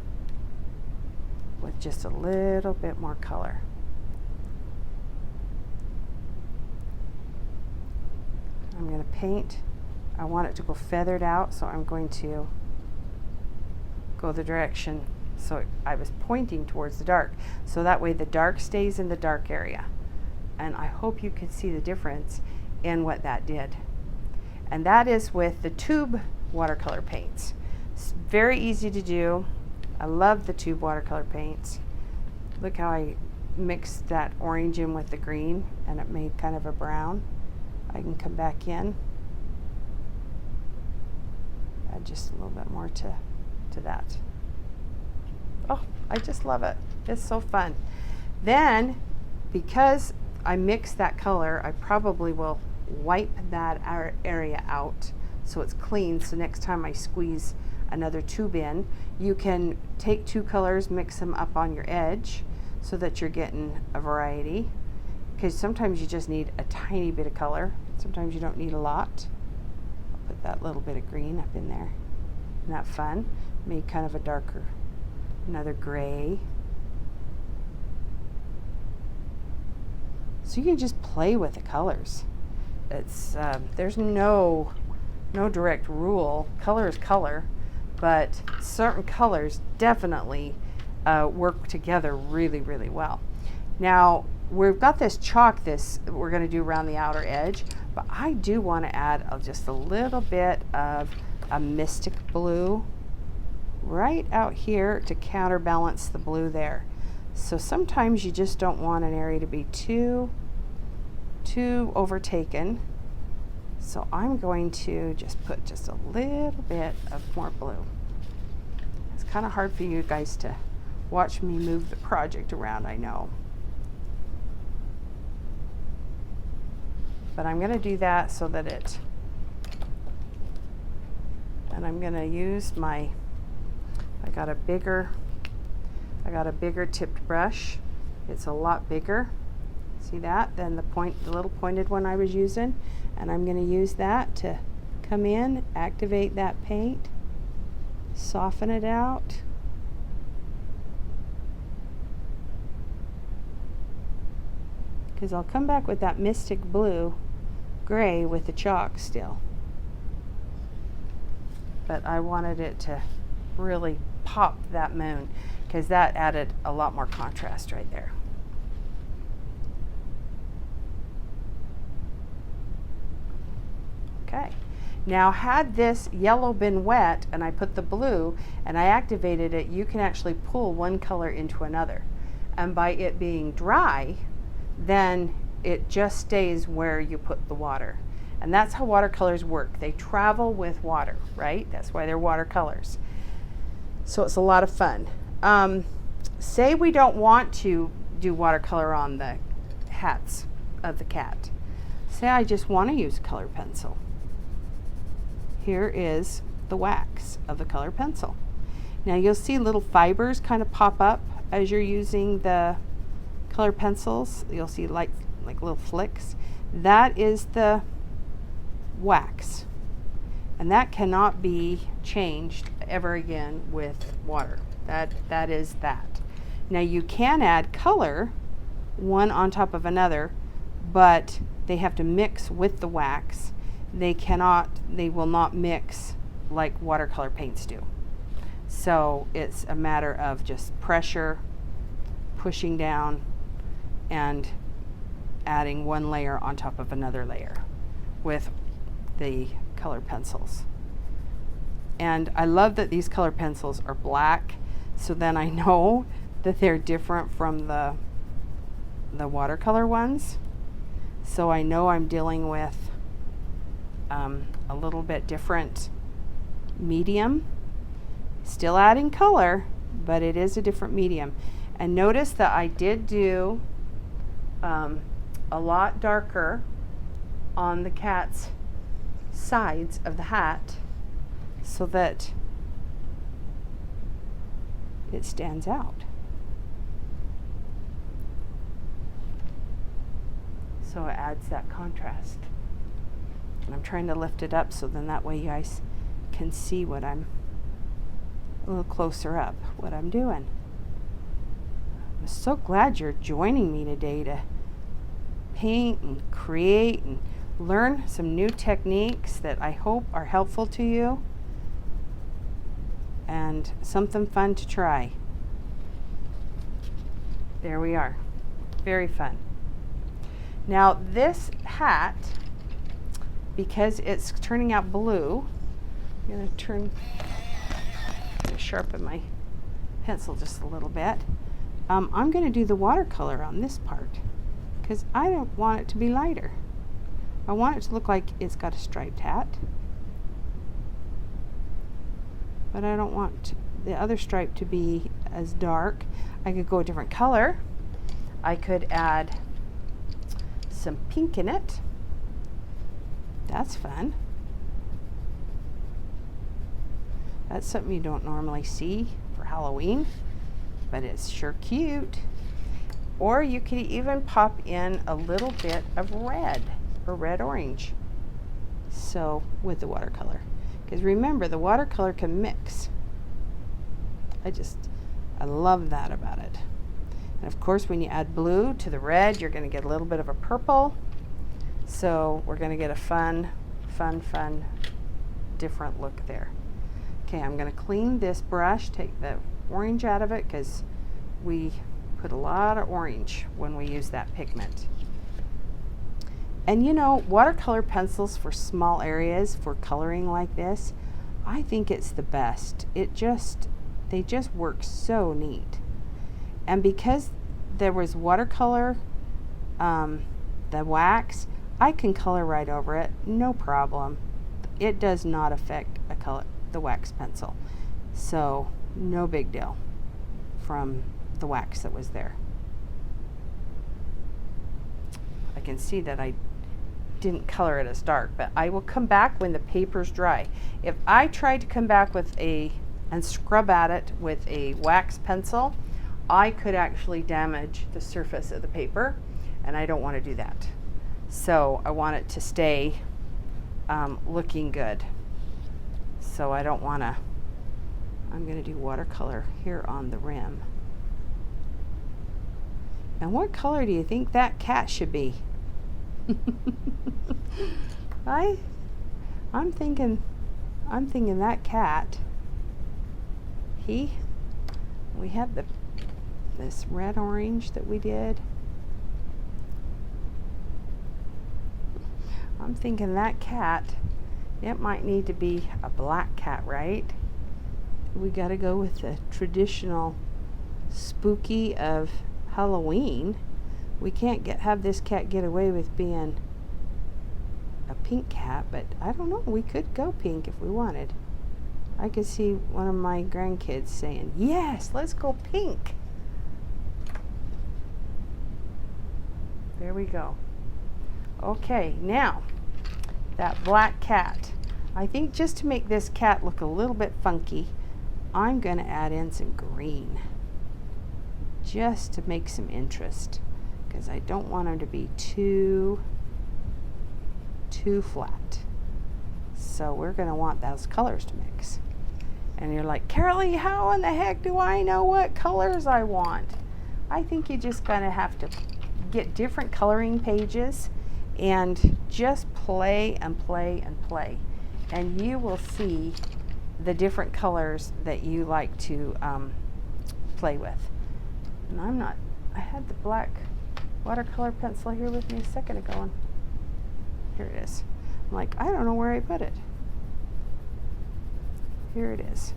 with just a little bit more color. I'm going to paint. I want it to go feathered out, so I'm going to go the direction so I was pointing towards the dark, so that way the dark stays in the dark area. And I hope you can see the difference in what that did. And that is with the tube watercolor paints. It's very easy to do. I love the tube watercolor paints. Look how I mixed that orange in with the green and it made kind of a brown. I can come back in, add just a little bit more to that. Oh, I just love it. It's so fun. Then, because I mixed that color, I probably will wipe that area out so it's clean, so next time I squeeze another tube in, you can take two colors, mix them up on your edge so that you're getting a variety, because sometimes you just need a tiny bit of color, sometimes you don't need a lot. I'll put that little bit of green up in there. Isn't that fun? Made kind of a darker, another gray. So you can just play with the colors. It's there's no direct rule. Color is color, but certain colors definitely work together really, really well. Now we've got this chalk we're going to do around the outer edge, but I do want to add just a little bit of a mystic blue right out here to counterbalance the blue there. So sometimes you just don't want an area to be too overtaken. So I'm going to just put just a little bit of more blue. It's kind of hard for you guys to watch me move the project around, I know. But I'm going to do that so that and I'm going to use I got a bigger tipped brush. It's a lot bigger, see that, than the little pointed one I was using. And I'm going to use that to come in, activate that paint, soften it out. Because I'll come back with that mystic blue gray with the chalk still. But I wanted it to really pop that moon, because that added a lot more contrast right there. Okay, now had this yellow been wet and I put the blue and I activated it, you can actually pull one color into another. And by it being dry, then it just stays where you put the water. And that's how watercolors work. They travel with water, right? That's why they're watercolors. So it's a lot of fun. Say we don't want to do watercolor on the hats of the cat. Say I just want to use a color pencil. Here is the wax of the color pencil. Now you'll see little fibers kind of pop up as you're using the color pencils. You'll see like little flicks. That is the wax, and that cannot be changed ever again with water. That is that. Now you can add color one on top of another, but they have to mix with the wax. They will not mix like watercolor paints do. So it's a matter of just pressure, pushing down, and adding one layer on top of another layer with the color pencils. And I love that these color pencils are black, so then I know that they're different from the watercolor ones. So I know I'm dealing with a little bit different medium. Still adding color, but it is a different medium. And notice that I did do a lot darker on the cat's sides of the hat so that it stands out. So it adds that contrast. And I'm trying to lift it up so then that way you guys can see what I'm a little closer up, what I'm doing. I'm so glad you're joining me today to paint and create and learn some new techniques that I hope are helpful to you and something fun to try. There we are. Very fun. Now this hat, because it's turning out blue, I'm going to sharpen my pencil just a little bit. I'm going to do the watercolor on this part because I don't want it to be lighter. I want it to look like it's got a striped hat, but I don't want the other stripe to be as dark. I could go a different color. I could add some pink in it. That's fun. That's something you don't normally see for Halloween, but it's sure cute. Or you could even pop in a little bit of red or red orange. So with the watercolor, because remember the watercolor can mix. I love that about it. And of course when you add blue to the red, you're going to get a little bit of a purple. So we're going to get a fun, different look there. Okay, I'm going to clean this brush, take the orange out of it because we put a lot of orange when we use that pigment. And you know, watercolor pencils for small areas for coloring like this, I think it's the best. They just work so neat. And because there was watercolor, the wax, I can color right over it, no problem. It does not affect the wax pencil. So no big deal from the wax that was there. I can see that I didn't color it as dark, but I will come back when the paper's dry. If I tried to come back and scrub at it with a wax pencil, I could actually damage the surface of the paper, and I don't want to do that. So I want it to stay looking good. So I don't want to, I'm going to do watercolor here on the rim. And what color do you think that cat should be? I'm thinking that cat, we have this red orange that we did. I'm thinking that cat, it might need to be a black cat, right? We got to go with the traditional spooky of Halloween. We can't have this cat get away with being a pink cat, but I don't know, we could go pink if we wanted. I could see one of my grandkids saying, yes, let's go pink. There we go. Okay, now that black cat, I think just to make this cat look a little bit funky, I'm going to add in some green just to make some interest, because I don't want him to be too flat. So we're going to want those colors to mix. And you're like, Carolee, how in the heck do I know what colors I want? I think you just kind of have to get different coloring pages and just play and play and play. And you will see the different colors that you like to play with. And I had the black watercolor pencil here with me a second ago, and here it is. I'm like, I don't know where I put it. Here it is.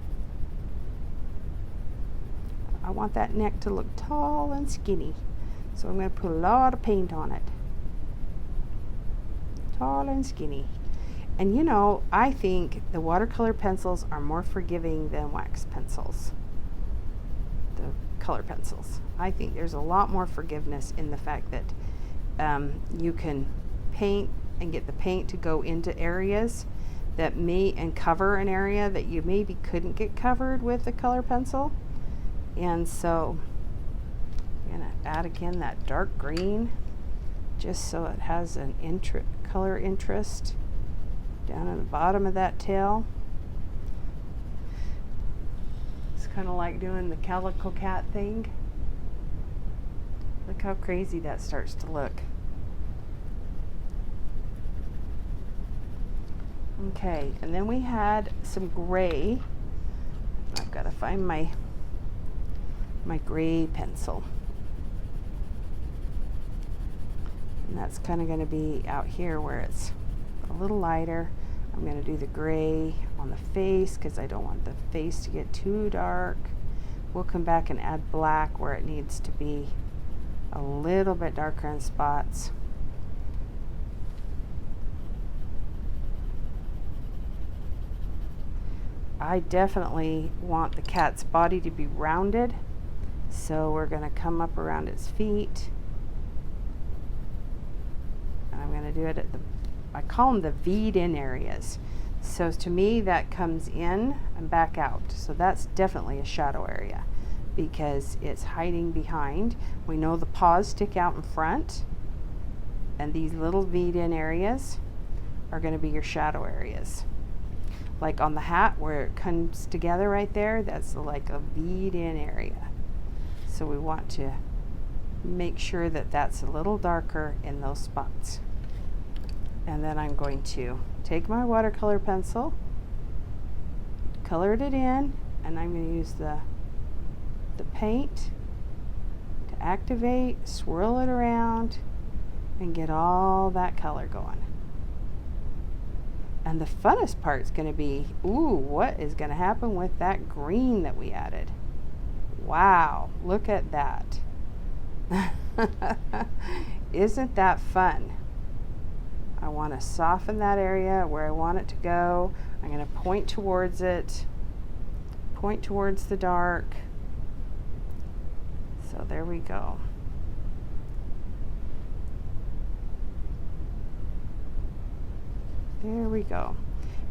I want that neck to look tall and skinny, so I'm going to put a lot of paint on it. Tall and skinny. And you know, I think the watercolor pencils are more forgiving than wax pencils, the color pencils. I think there's a lot more forgiveness in the fact that you can paint and get the paint to go into areas that and cover an area that you maybe couldn't get covered with a color pencil. And so I'm going to add again that dark green just so it has an color interest down at the bottom of that tail. It's kind of like doing the calico cat thing. Look how crazy that starts to look. Okay, and then we had some gray. I've got to find my gray pencil. And that's kind of going to be out here where it's a little lighter. I'm going to do the gray on the face because I don't want the face to get too dark. We'll come back and add black where it needs to be a little bit darker in spots. I definitely want the cat's body to be rounded, so we're going to come up around its feet. And I'm going to do it at I call them the V'd in areas. So to me that comes in and back out. So that's definitely a shadow area because it's hiding behind. We know the paws stick out in front, and these little V'd in areas are going to be your shadow areas. Like on the hat where it comes together right there, that's like a V'd in area. So we want to make sure that that's a little darker in those spots. And then I'm going to take my watercolor pencil, colored it in, and I'm going to use the paint to activate, swirl it around, and get all that color going. And the funnest part is going to be, ooh, what is going to happen with that green that we added? Wow, look at that. Isn't that fun? I want to soften that area where I want it to go. I'm going to point towards it, point towards the dark. So there we go. There we go.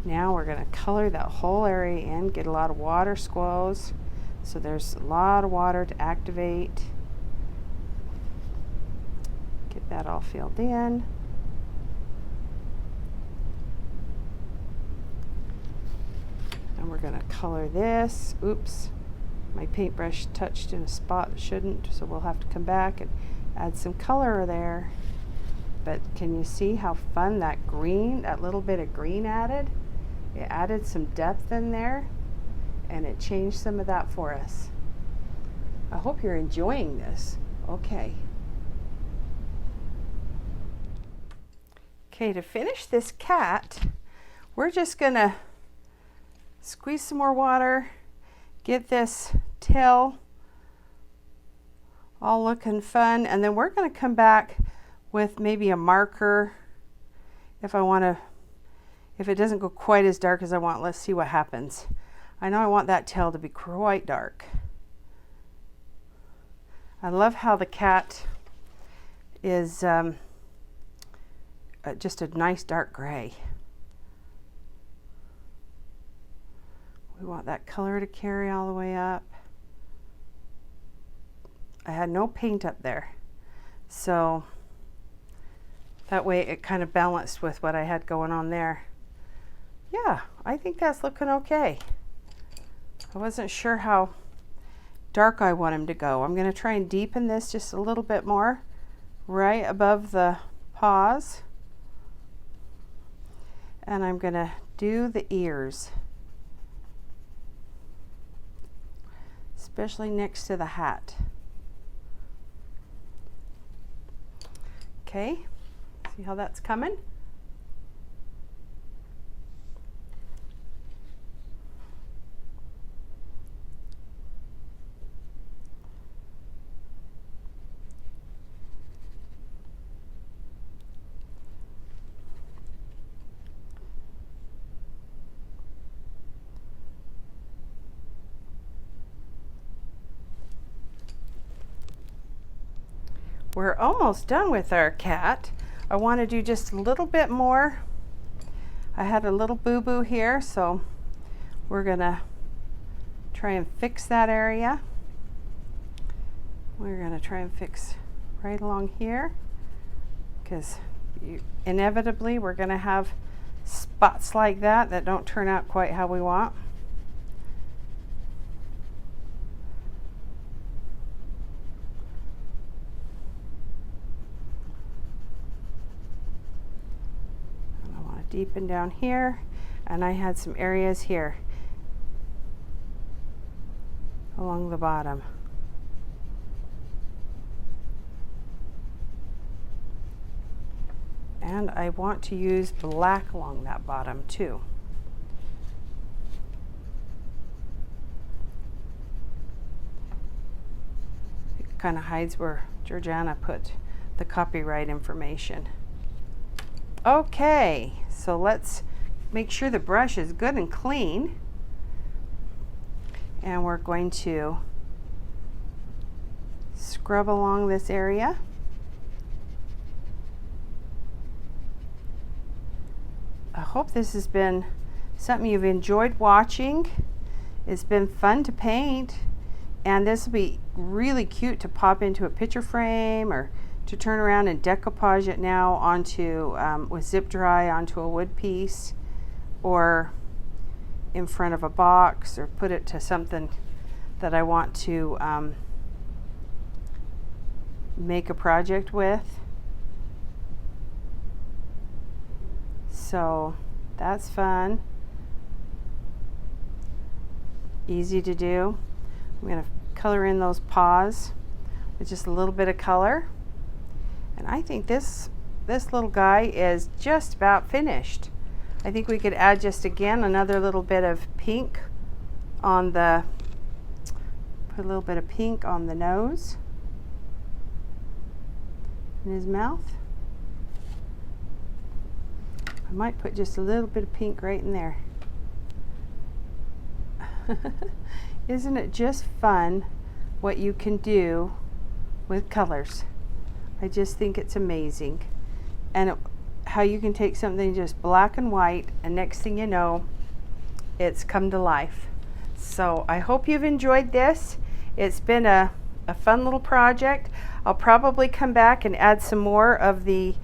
Now we're going to color that whole area in, get a lot of water squoze. So there's a lot of water to activate. Get that all filled in. And we're going to color this. Oops, my paintbrush touched in a spot that shouldn't, so we'll have to come back and add some color there. But can you see how fun that green, that little bit of green added? It added some depth in there, and it changed some of that for us. I hope you're enjoying this. Okay. Okay, to finish this cat, we're just gonna squeeze some more water, get this tail all looking fun, and then we're gonna come back with maybe a marker if it doesn't go quite as dark as I want. Let's see what happens. I know I want that tail to be quite dark. I love how the cat is just a nice dark gray. We want that color to carry all the way up. I had no paint up there, so that way it kind of balanced with what I had going on there. Yeah, I think that's looking okay. I wasn't sure how dark I want him to go. I'm going to try and deepen this just a little bit more right above the paws. And I'm going to do the ears, especially next to the hat. Okay. See how that's coming? we're almost done with our cat. I want to do just a little bit more. I had a little boo-boo here, so we're gonna try and fix that area. We're gonna try and fix right along here, because inevitably we're gonna have spots like that that don't turn out quite how we want. And I want to deepen down here, and I had some areas here along the bottom. And I want to use black along that bottom too. It kind of hides where Georgiana put the copyright information. Okay, so let's make sure the brush is good and clean. And we're going to scrub along this area. I hope this has been something you've enjoyed watching. It's been fun to paint, and this will be really cute to pop into a picture frame or to turn around and decoupage it now onto with zip dry onto a wood piece, or in front of a box, or put it to something that I want to make a project with. So that's fun, easy to do. I'm going to color in those paws with just a little bit of color, and I think this little guy is just about finished. I think we could add just again another little bit of pink on the, put a little bit of pink on the nose and his mouth. I might put just a little bit of pink right in there. Isn't it just fun what you can do with colors? I just think it's amazing. And how you can take something just black and white, and next thing you know, it's come to life. So I hope you've enjoyed this. It's been a fun little project. I'll probably come back and add some more of the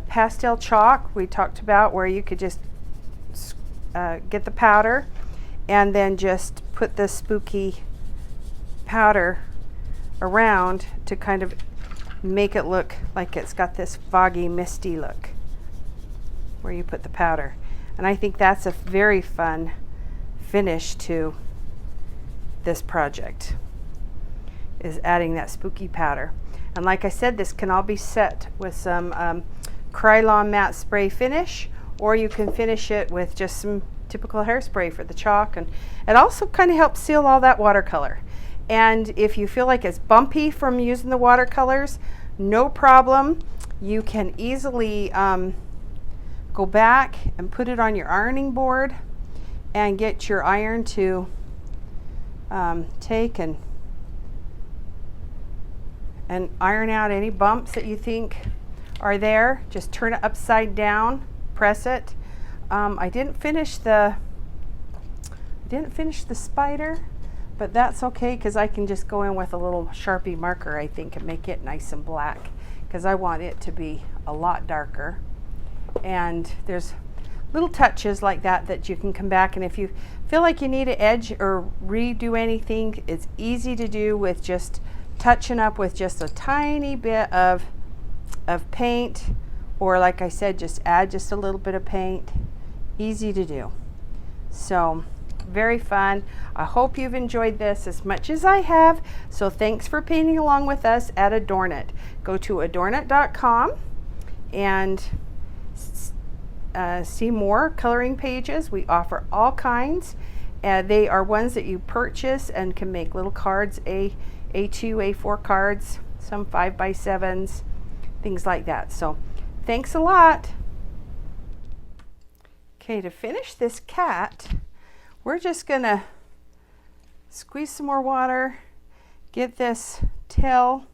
pastel chalk we talked about, where you could just get the powder and then just put the spooky powder around to kind of make it look like it's got this foggy, misty look where you put the powder. And I think that's a very fun finish to this project, is adding that spooky powder. And like I said, this can all be set with some Krylon matte spray finish, or you can finish it with just some typical hairspray for the chalk, and it also kind of helps seal all that watercolor. And if you feel like it's bumpy from using the watercolors, no problem. You can easily go back and put it on your ironing board and get your iron to take and iron out any bumps that you think are there. Just turn it upside down, press it. I didn't finish the spider, but that's okay, because I can just go in with a little Sharpie marker, I think, and make it nice and black, because I want it to be a lot darker. And there's little touches like that that you can come back, and if you feel like you need to edge or redo anything, it's easy to do with just touching up with just a tiny bit of paint, or like I said, just add just a little bit of paint. Easy to do. So very fun. I hope you've enjoyed this as much as I have. So thanks for painting along with us at ADORNit. Go to ADORNit.com and see more coloring pages. We offer all kinds. They are ones that you purchase and can make little cards, A2, A4 cards, some 5x7s, things like that. So thanks a lot. Okay, to finish this cat, we're just gonna squeeze some more water, get this tail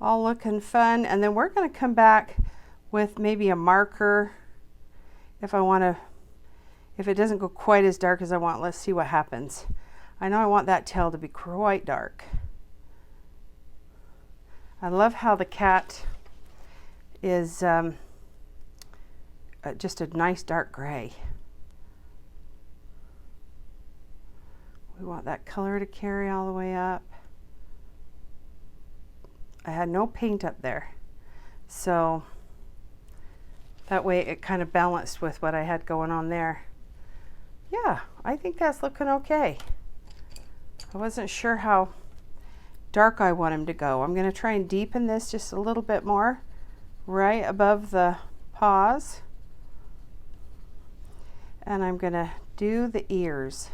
all looking fun. And then we're going to come back with maybe a marker if I want to, if it doesn't go quite as dark as I want. Let's see what happens. I know I want that tail to be quite dark. I love how the cat is just a nice dark gray. We want that color to carry all the way up. I had no paint up there, so that way it kind of balanced with what I had going on there. Yeah, I think that's looking okay. I wasn't sure how dark I want him to go. I'm going to try and deepen this just a little bit more right above the paws. And I'm going to do the ears,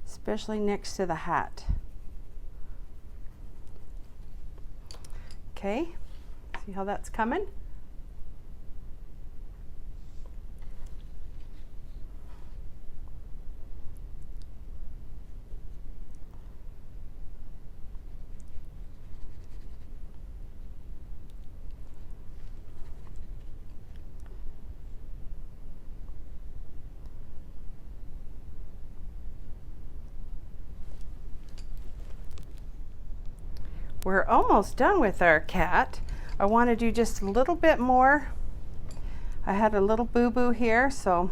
especially next to the hat. Okay, see how that's coming? We're almost done with our cat. I want to do just a little bit more. I had a little boo-boo here, so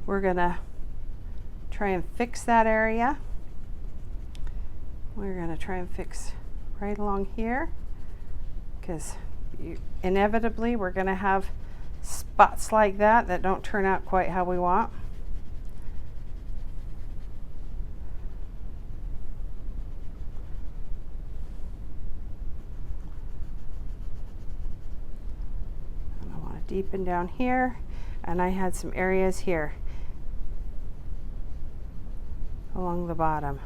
we're gonna try and fix that area. We're gonna try and fix right along here, because inevitably we're gonna have spots like that don't turn out quite how we want. Deepen down here, and I had some areas here along the bottom.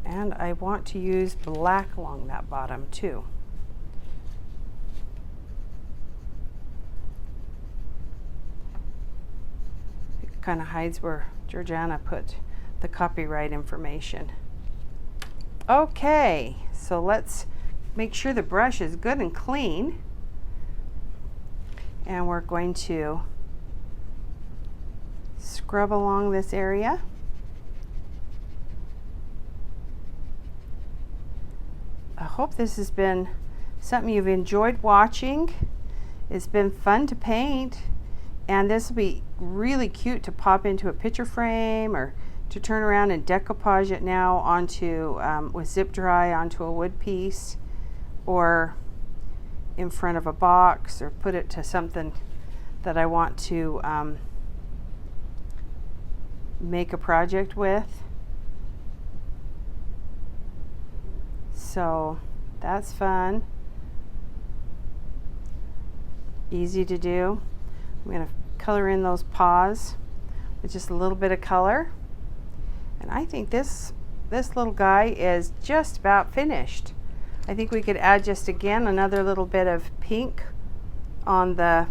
And I want to use black along that bottom too. It kind of hides where Georgiana put the copyright information. Okay, so let's make sure the brush is good and clean. And we're going to scrub along this area. I hope this has been something you've enjoyed watching. It's been fun to paint, and this will be really cute to pop into a picture frame or to turn around and decoupage it now onto, with zip dry onto a wood piece, or in front of a box, or put it to something that I want to make a project with. So that's fun. Easy to do. I'm going to color in those paws with just a little bit of color. And I think this little guy is just about finished. I think we could add just again another little bit of pink on the,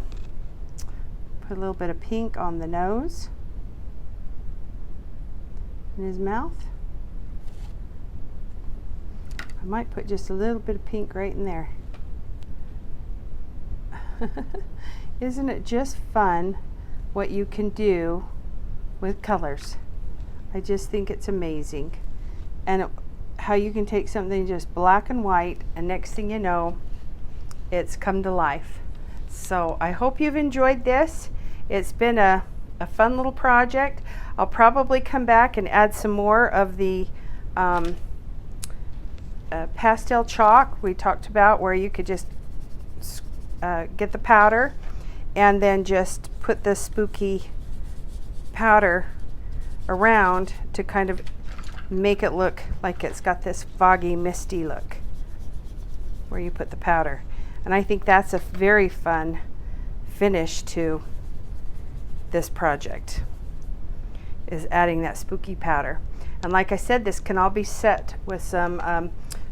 put a little bit of pink on the nose and his mouth. I might put just a little bit of pink right in there. Isn't it just fun what you can do with colors? I just think it's amazing. And how you can take something just black and white, and next thing you know, it's come to life. So I hope you've enjoyed this. It's been a fun little project. I'll probably come back and add some more of the pastel chalk we talked about, where you could just get the powder and then just put the spooky powder around to kind of make it look like it's got this foggy, misty look where you put the powder. And I think that's a very fun finish to this project, is adding that spooky powder. And like I said, this can all be set with some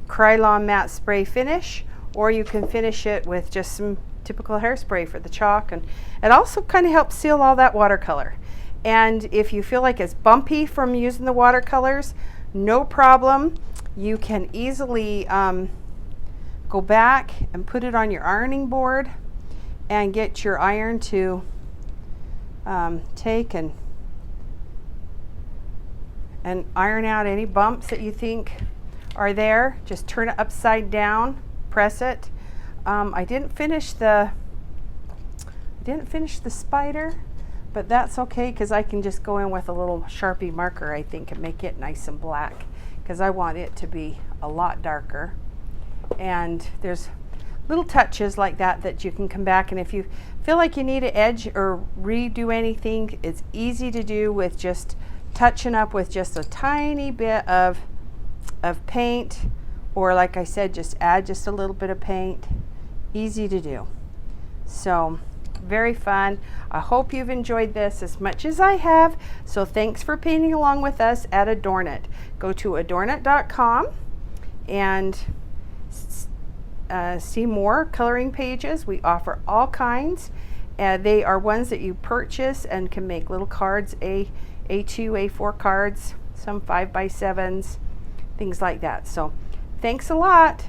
Krylon matte spray finish, or you can finish it with just some typical hairspray for the chalk, and it also kind of helps seal all that watercolor. And if you feel like it's bumpy from using the watercolors, no problem. You can easily go back and put it on your ironing board and get your iron to take and iron out any bumps that you think are there. Just turn it upside down, press it. I didn't finish the spider, but that's okay because I can just go in with a little Sharpie marker, I think, and make it nice and black because I want it to be a lot darker. And there's little touches like that that you can come back, and if you feel like you need to edge or redo anything, it's easy to do with just touching up with just a tiny bit of paint, or like I said, just add just a little bit of paint. Easy to do. So very fun. I hope you've enjoyed this as much as I have. So thanks for painting along with us at ADORNit. Go to ADORNit.com and see more coloring pages. We offer all kinds. They are ones that you purchase and can make little cards, A2, A4 cards, some 5x7s, things like that. So thanks a lot.